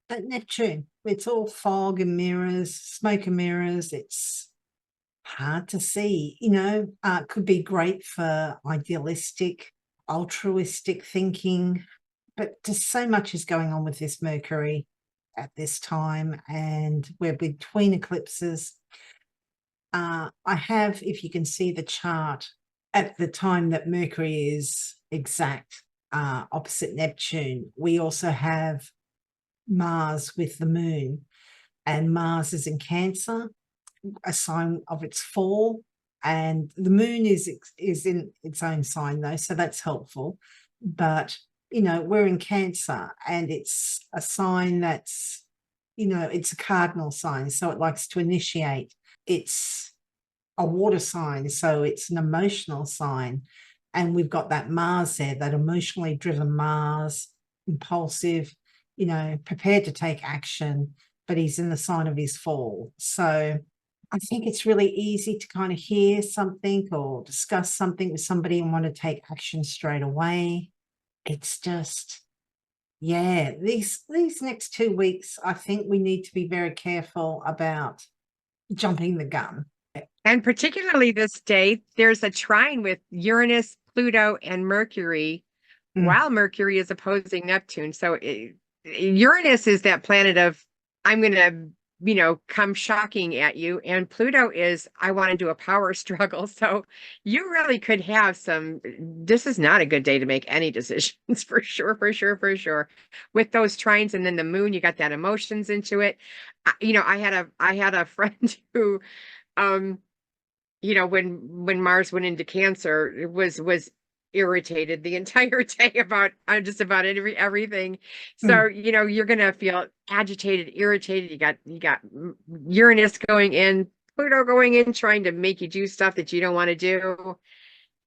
at Neptune, it's all fog and mirrors, smoke and mirrors. It's hard to see, could be great for idealistic, altruistic thinking. But just so much is going on with this Mercury at this time, and we're between eclipses. I have, if you can see the chart, at the time that Mercury is exact opposite Neptune, we also have Mars with the moon, and Mars is in Cancer, a sign of its fall, and the moon is in its own sign though, so that's helpful. But we're in Cancer, and it's a sign that's it's a cardinal sign, so it likes to initiate. It's a water sign, so it's an emotional sign, and we've got that Mars there, that emotionally driven Mars, impulsive, prepared to take action, but he's in the sign of his fall. So I think it's really easy to kind of hear something or discuss something with somebody and want to take action straight away. It's just, yeah, these next 2 weeks, I think we need to be very careful about jumping the gun. And particularly this day, there's a trine with Uranus, Pluto, and Mercury, while Mercury is opposing Neptune. So Uranus is that planet of, I'm going to come shocking at you. And Pluto is, I want to do a power struggle. So you really could have this is not a good day to make any decisions for sure, for sure, for sure. With those trines and then the moon, you got that emotions into it. I had a friend who, um, when Mars went into Cancer, it was irritated the entire day about just about everything. So, Mm. you're gonna feel agitated, irritated. You got Uranus going in, Pluto going in, trying to make you do stuff that you don't want to do.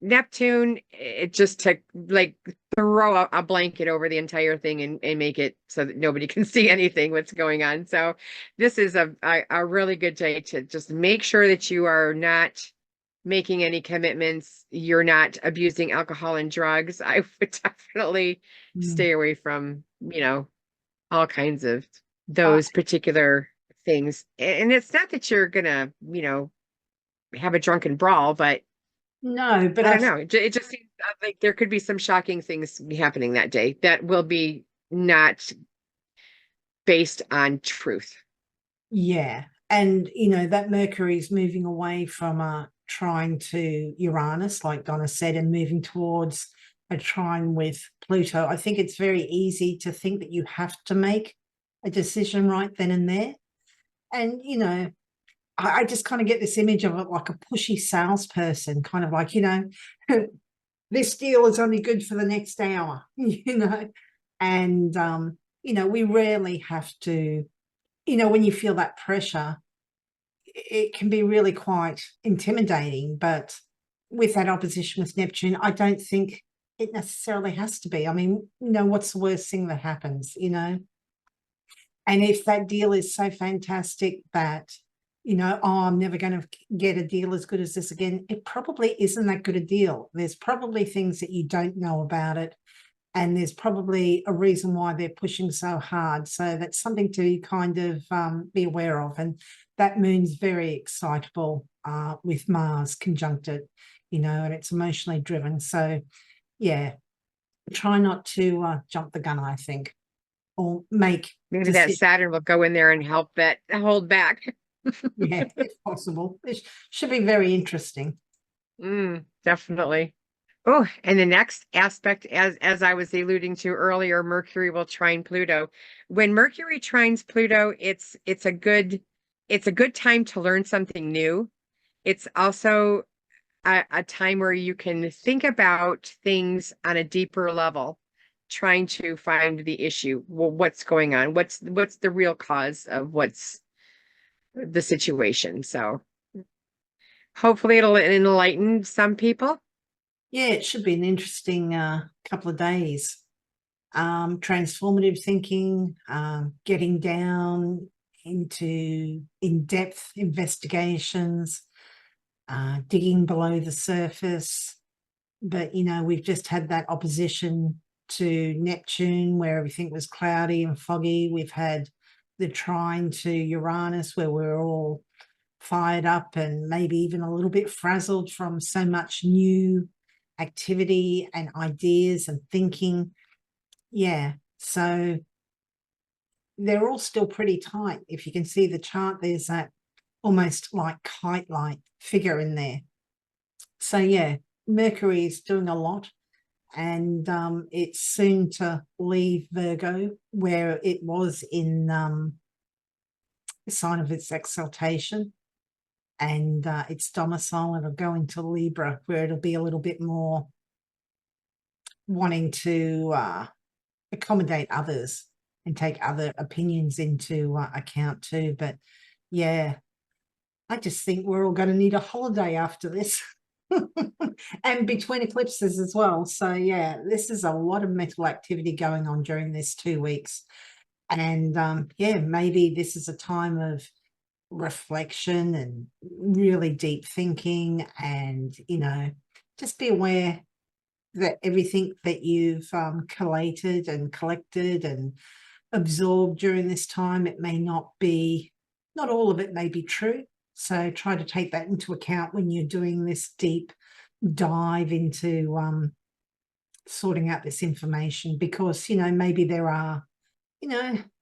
Neptune, it just took like throw a blanket over the entire thing and make it so that nobody can see anything what's going on. So this is a really good day to just make sure that you are not making any commitments. You're not abusing alcohol and drugs. I would definitely Mm. stay away from, all kinds of Uh, those particular things. And it's not that you're gonna, have a drunken brawl, but no, but I don't know. It just seems like there could be some shocking things happening that day that will be not based on truth. yeah. And, that Mercury is moving away from a trine to Uranus, like Donna said, and moving towards a trine with Pluto. I think it's very easy to think that you have to make a decision right then and there. And, I just kind of get this image of it like a pushy salesperson, kind of like, this deal is only good for the next hour, and, we rarely have to, when you feel that pressure, it can be really quite intimidating. But with that opposition with Neptune, I don't think it necessarily has to be. I mean, what's the worst thing that happens, And if that deal is so fantastic that, oh, I'm never going to get a deal as good as this again, it probably isn't that good a deal. There's probably things that you don't know about it. And there's probably a reason why they're pushing so hard. So that's something to kind of be aware of. And that moon's very excitable with Mars conjunct it, and it's emotionally driven. So, yeah, try not to jump the gun, I think, or make Maybe that decisions. Saturn will go in there and help that hold back. Yeah, if possible. It should be very interesting. Definitely. Oh, and the next aspect, as I was alluding to earlier, Mercury will trine Pluto. When Mercury trines Pluto, it's a good time to learn something new. It's also a time where you can think about things on a deeper level, trying to find the issue. Well, what's going on? What's the real cause of what's the situation? So hopefully it'll enlighten some people. Yeah, it should be an interesting couple of days. Transformative thinking, getting down into in-depth investigations, digging below the surface. But, we've just had that opposition to Neptune where everything was cloudy and foggy. We've had the trine to Uranus where we're all fired up and maybe even a little bit frazzled from so much new activity and ideas and thinking. Yeah. So they're all still pretty tight. If you can see the chart, there's that almost like kite-like figure in there. So yeah, Mercury is doing a lot, and it's soon to leave Virgo, where it was in the sign of its exaltation, and its domicile. It'll go into Libra, where it'll be a little bit more wanting to accommodate others and take other opinions into account too. But yeah, I just think we're all going to need a holiday after this. And between eclipses as well. So yeah, this is a lot of mental activity going on during this 2 weeks. And yeah, maybe this is a time of reflection and really deep thinking, and just be aware that everything that you've collated and collected and absorbed during this time, it may not be, not all of it may be true. So try to take that into account when you're doing this deep dive into sorting out this information, because maybe there are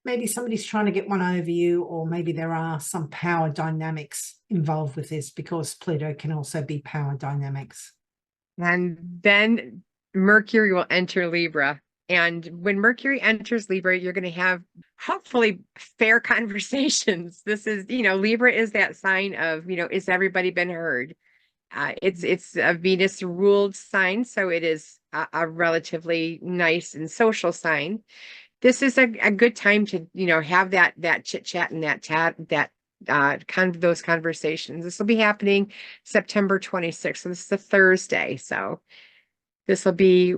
maybe somebody's trying to get one over you, or maybe there are some power dynamics involved with this, because Pluto can also be power dynamics. And then Mercury will enter Libra. And when Mercury enters Libra, you're going to have hopefully fair conversations. This is, Libra is that sign of, is everybody been heard? It's a Venus ruled sign, so it is a relatively nice and social sign. This is a good time to, have that chit chat and that kind of those conversations. This will be happening September 26th. So this is a Thursday. So this will be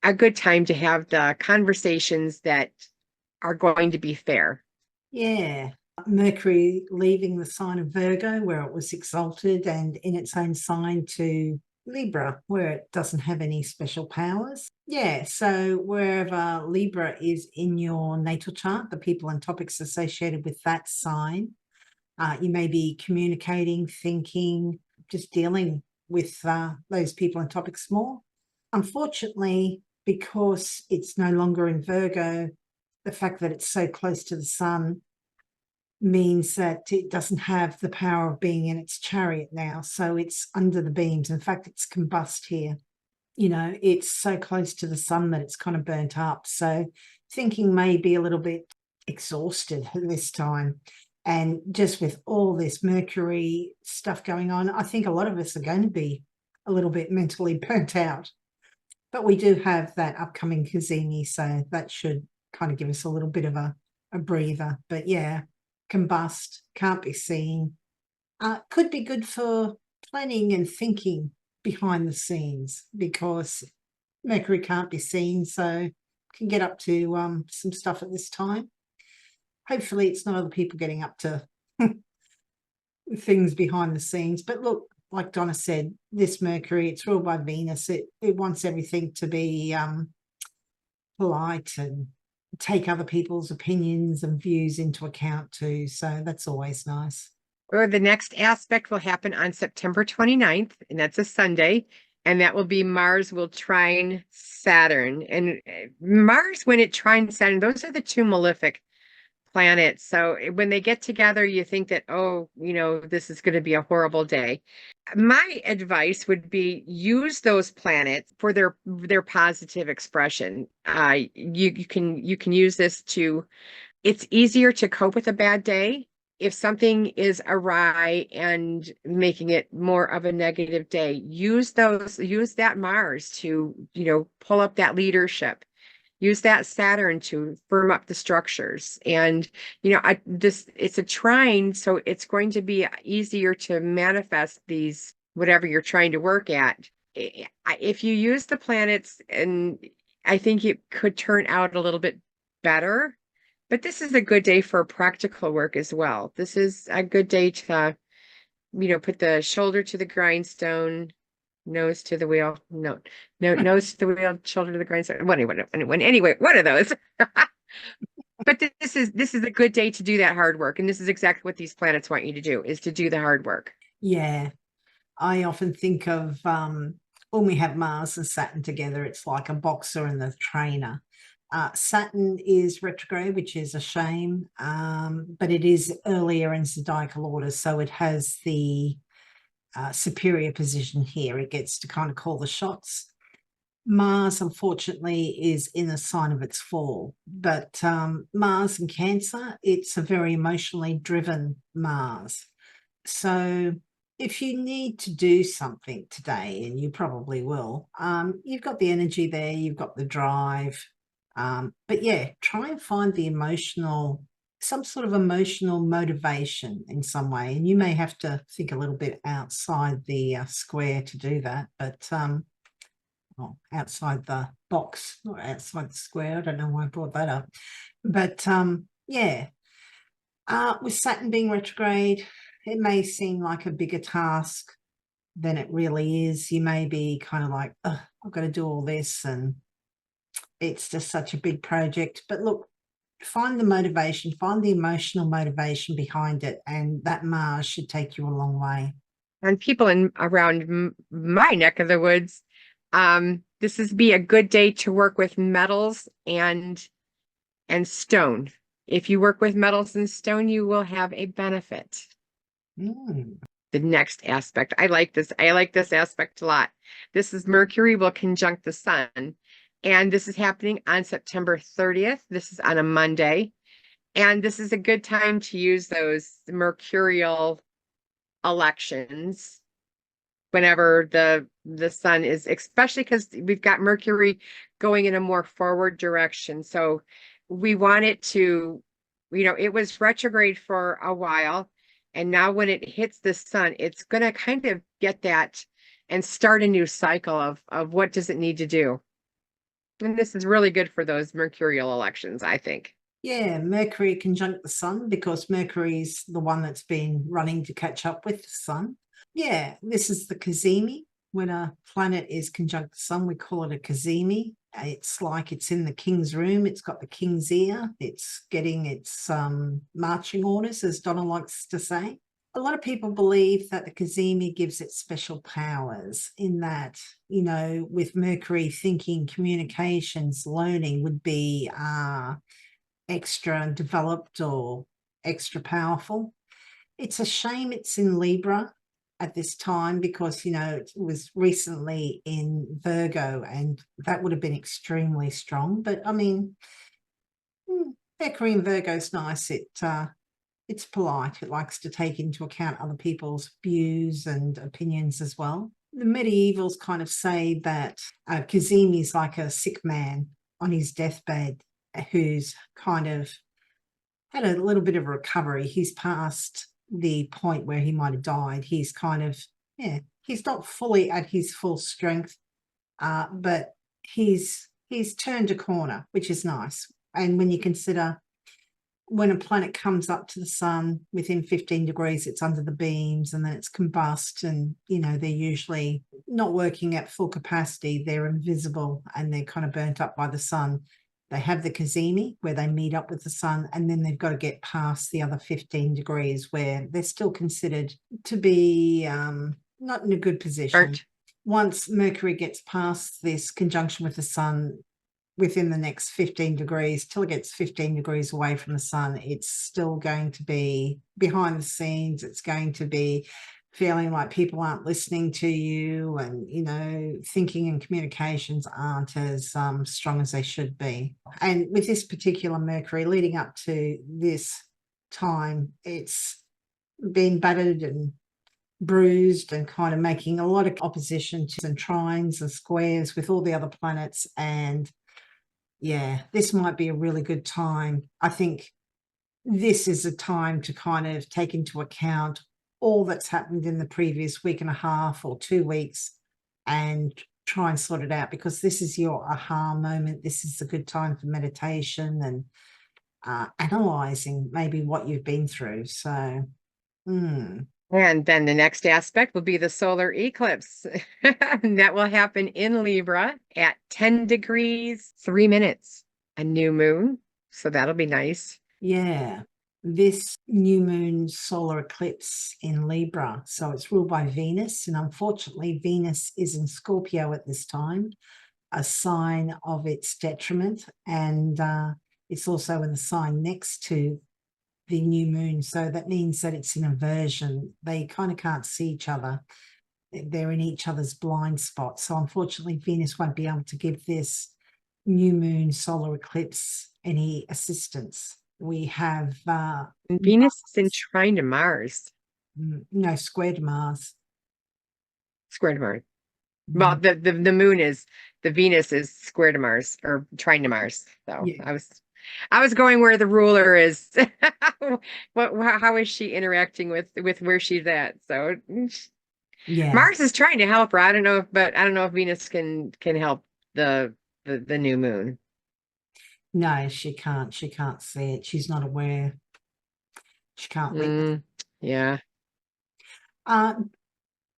a good time to have the conversations that are going to be fair. Yeah. Mercury leaving the sign of Virgo, where it was exalted, and in its own sign to Libra, where it doesn't have any special powers. Yeah, so wherever Libra is in your natal chart, the people and topics associated with that sign, you may be communicating, thinking, just dealing with those people and topics more. Unfortunately, because it's no longer in Virgo, the fact that it's so close to the sun means that it doesn't have the power of being in its chariot now. So it's under the beams. In fact, it's combust here. It's so close to the sun that it's kind of burnt up. So thinking may be a little bit exhausted at this time. And just with all this Mercury stuff going on, I think a lot of us are going to be a little bit mentally burnt out. But we do have that upcoming Cazimi, so that should kind of give us a little bit of a breather. But yeah, combust, can't be seen. Could be good for planning and thinking behind the scenes, because Mercury can't be seen, so can get up to some stuff at this time. Hopefully it's not other people getting up to things behind the scenes. But look, like Donna said, this Mercury, it's ruled by Venus. It wants everything to be polite and take other people's opinions and views into account too. So that's always nice. Or the next aspect will happen on September 29th, and that's a Sunday. And that will be Mars will trine Saturn. And Mars, when it trines Saturn, those are the two malefic planets. So when they get together, you think that, this is going to be a horrible day. My advice would be use those planets for their positive expression. You can use this to, it's easier to cope with a bad day if something is awry and making it more of a negative day. Use that Mars to, pull up that leadership. Use that Saturn to firm up the structures. And, it's a trine, so it's going to be easier to manifest these, whatever you're trying to work at. If you use the planets, and I think it could turn out a little bit better, but this is a good day for practical work as well. This is a good day to, put the shoulder to the grindstone, nose to the wheel. No, nose to the wheel, shoulder to the grindstone. Anyway, one of those. But this is a good day to do that hard work. And this is exactly what these planets want you to do, is to do the hard work. Yeah. I often think of when we have Mars and Saturn together, it's like a boxer and the trainer. Saturn is retrograde, which is a shame, but it is earlier in zodiacal order, so it has the superior position here. It gets to kind of call the shots. Mars, unfortunately, is in a sign of its fall, but Mars in Cancer, it's a very emotionally driven Mars. So if you need to do something today, and you probably will, you've got the energy there, you've got the drive. But yeah, try and find some sort of emotional motivation in some way. And you may have to think a little bit outside the square to do that, but outside the box, not outside the square. I don't know why I brought that up. But yeah, with Saturn being retrograde, it may seem like a bigger task than it really is. You may be kind of like, oh, I've got to do all this, and it's just such a big project. But look, find the motivation, find the emotional motivation behind it, and that Mars should take you a long way. And people around my neck of the woods, this is be a good day to work with metals and stone. If you work with metals and stone, you will have a benefit. Mm. The next aspect, I like this. I like this aspect a lot. This is Mercury will conjunct the sun. And this is happening on September 30th. This is on a Monday. And this is a good time to use those mercurial elections whenever the sun is, especially because we've got Mercury going in a more forward direction. So we want it to, it was retrograde for a while. And now when it hits the sun, it's going to kind of get that and start a new cycle of what does it need to do. And this is really good for those mercurial elections, I think. Yeah, Mercury conjunct the sun because Mercury's the one that's been running to catch up with the sun. Yeah, this is the Cazimi. When a planet is conjunct the sun, we call it a Cazimi. It's like it's in the king's room. It's got the king's ear. It's getting its marching orders, as Donna likes to say. A lot of people believe that the Cazimi gives it special powers in that, with Mercury thinking, communications, learning would be extra developed or extra powerful. It's a shame it's in Libra at this time because, it was recently in Virgo and that would have been extremely strong. But I mean, Mercury in Virgo is nice. It's polite. It likes to take into account other people's views and opinions as well. The medievals kind of say that Cazimi is like a sick man on his deathbed who's kind of had a little bit of a recovery. He's past the point where he might have died. He's kind of, he's not fully at his full strength, but he's turned a corner, which is nice. And when you consider when a planet comes up to the sun within 15 degrees, it's under the beams and then it's combust and, they're usually not working at full capacity. They're invisible and they're kind of burnt up by the sun. They have the Cazimi where they meet up with the sun and then they've got to get past the other 15 degrees where they're still considered to be not in a good position. Once Mercury gets past this conjunction with the sun, within the next 15 degrees, till it gets 15 degrees away from the sun, it's still going to be behind the scenes. It's going to be feeling like people aren't listening to you and, thinking and communications aren't as strong as they should be. And with this particular Mercury leading up to this time, it's been battered and bruised and kind of making a lot of opposition to and trines and squares with all the other planets. And yeah, this might be a really good time. I think this is a time to kind of take into account all that's happened in the previous week and a half or 2 weeks and try and sort it out because this is your aha moment. This is a good time for meditation and analyzing maybe what you've been through. So, And then the next aspect will be the solar eclipse. That will happen in Libra at 10 degrees, 3 minutes, a new moon. So that'll be nice. Yeah, this new moon solar eclipse in Libra. So it's ruled by Venus. And unfortunately, Venus is in Scorpio at this time, a sign of its detriment. And it's also in the sign next to the new moon. So that means that it's in inversion. They kind of can't see each other. They're in each other's blind spots. So unfortunately, Venus won't be able to give this new moon solar eclipse any assistance. We have Venus is in trine to Mars. No, square to Mars. Square to Mars. Well, the moon is, the Venus is square to Mars or trine to Mars. So yeah. I was going where the ruler is. How is she interacting with where she's at? So yeah, Mars is trying to help her. I don't know if Venus can help the new moon. No, she can't. She can't see it. She's not aware. She can't witness. Yeah.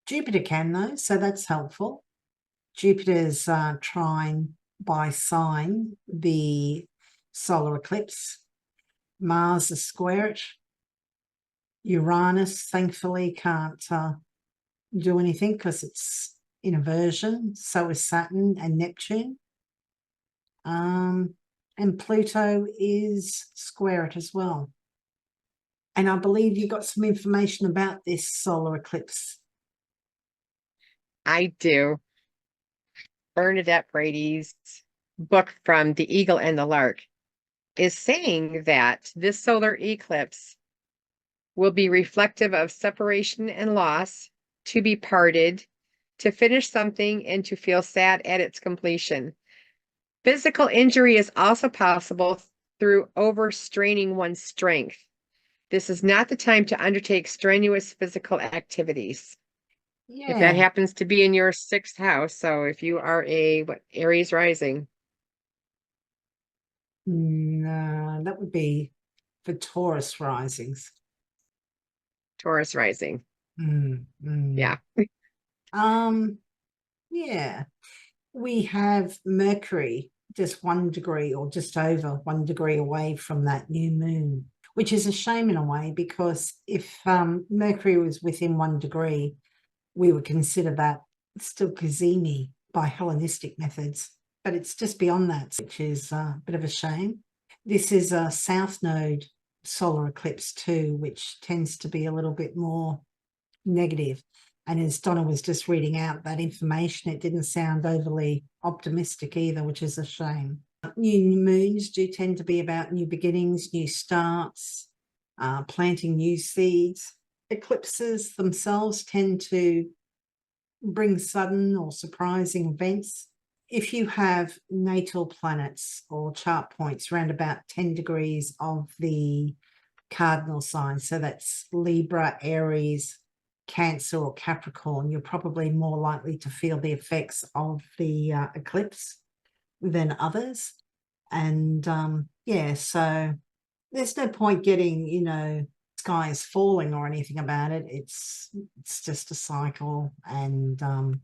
Jupiter can though, so that's helpful. Jupiter's trine by sign the solar eclipse. Mars is square it. Uranus, thankfully, can't do anything because it's in inversion. So is Saturn and Neptune. And And Pluto is square it as well. And I believe you got some information about this solar eclipse. I do. Bernadette Brady's book from The Eagle and the Lark is saying that this solar eclipse will be reflective of separation and loss, to be parted, to finish something, and to feel sad at its completion. Physical injury is also possible through overstraining one's strength. This is not the time to undertake strenuous physical activities. If that Yeah. happens to be in your 6th house, so if you are a Aries rising, No, that would be for Taurus risings. Taurus rising. Mm, Yeah. Yeah. We have Mercury just 1 degree or just over 1 degree away from that new moon, which is a shame in a way, because if Mercury was within 1 degree, we would consider that still Cazimi by Hellenistic methods, but it's just beyond that, which is a bit of a shame. This is a south node solar eclipse too, which tends to be a little bit more negative. And as Donna was just reading out that information, it didn't sound overly optimistic either, which is a shame. New moons do tend to be about new beginnings, new starts, planting new seeds. Eclipses themselves tend to bring sudden or surprising events. If you have natal planets or chart points around about 10 degrees of the cardinal signs, so that's Libra, Aries, Cancer or Capricorn, you're probably more likely to feel the effects of the eclipse than others. And yeah, so there's no point getting, sky is falling or anything about it. It's just a cycle, and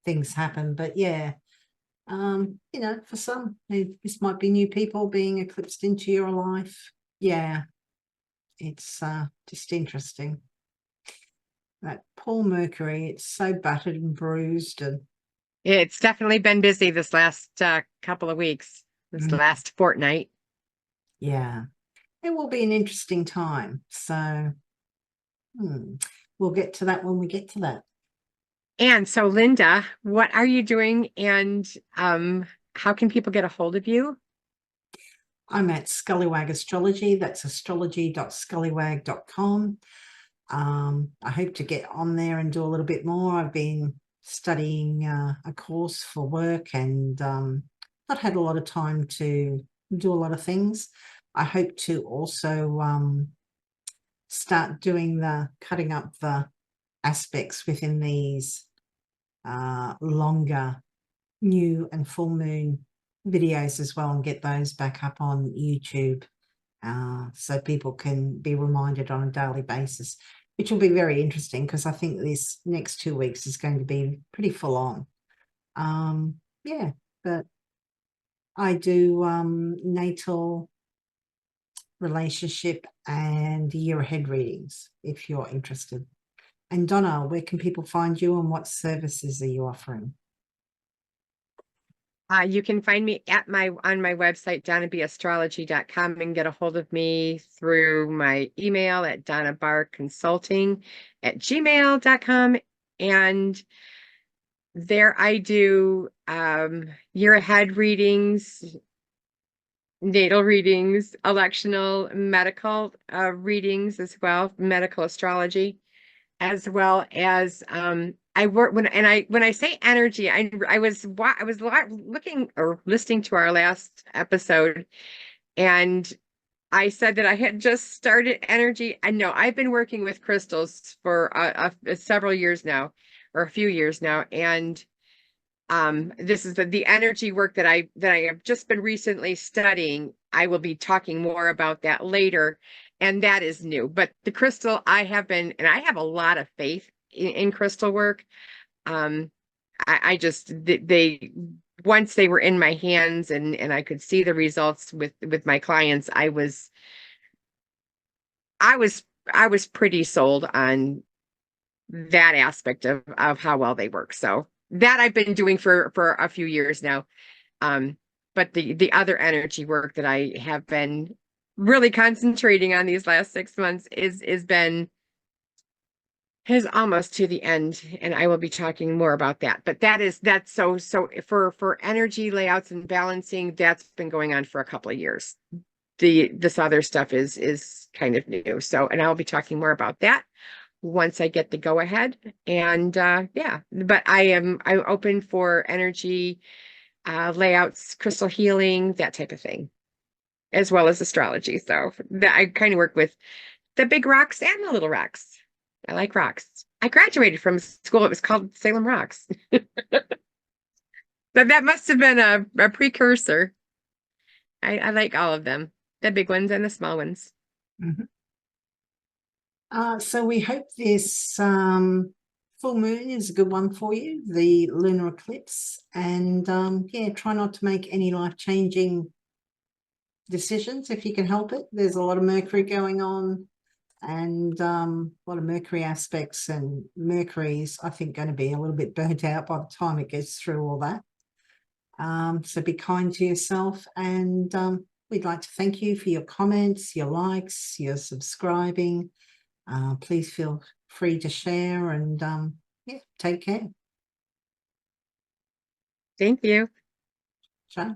things happen. But yeah, for some, this might be new people being eclipsed into your life. Yeah, it's just interesting. That poor Mercury, it's so battered and bruised, and It's definitely been busy this last couple of weeks, this last fortnight. yeah, it will be an interesting time. So we'll get to that when we get to that. And so, Lynda, what are you doing, and how can people get a hold of you? I'm at Scullywag Astrology. That's astrology.scullywag.com. I hope to get on there and do a little bit more. I've been studying a course for work, and not had a lot of time to do a lot of things. I hope to also start doing cutting up the aspects within these longer new and full moon videos as well, and get those back up on YouTube so people can be reminded on a daily basis, which will be very interesting, because I think this next 2 weeks is going to be pretty full on. Yeah, but I do natal, relationship, and year ahead readings if you're interested. And Donna, where can people find you, and what services are you offering? You can find me on my website, donnabastrology.com, and get a hold of me through my email at donnabarconsulting@gmail.com. And there I do year ahead readings, natal readings, electional, medical readings as well, medical astrology, as well as I work when I say energy, I was looking or listening to our last episode, and I said that I had just started energy. I know I've been working with crystals for several years now, or a few years now, and this is the energy work that I have just been recently studying. I will be talking more about that later, and that is new. But the crystal, I have a lot of faith in crystal work. I just they once they were in my hands, and I could see the results with my clients, I was pretty sold on that aspect of how well they work. So that I've been doing for a few years now. But the other energy work that I have been really concentrating on these last 6 months is almost to the end, and I will be talking more about that. But that's so for energy layouts and balancing, that's been going on for a couple of years. This other stuff is kind of new. So, and I'll be talking more about that once I get the go ahead. And yeah, but I'm open for energy layouts, crystal healing, that type of thing, as well as astrology. So that I kind of work with the big rocks and the little rocks. I like rocks. I graduated from school. It was called Salem Rocks. But that must have been a precursor. I like all of them, the big ones and the small ones. Mhm. So we hope this full moon is a good one for you, the lunar eclipse. And yeah, try not to make any life-changing decisions if you can help it. There's a lot of Mercury going on, and a lot of Mercury aspects, and Mercury's, I think, going to be a little bit burnt out by the time it gets through all that. So be kind to yourself, and we'd like to thank you for your comments, your likes, your subscribing. Please feel free to share, and yeah, take care. Thank you. Ciao.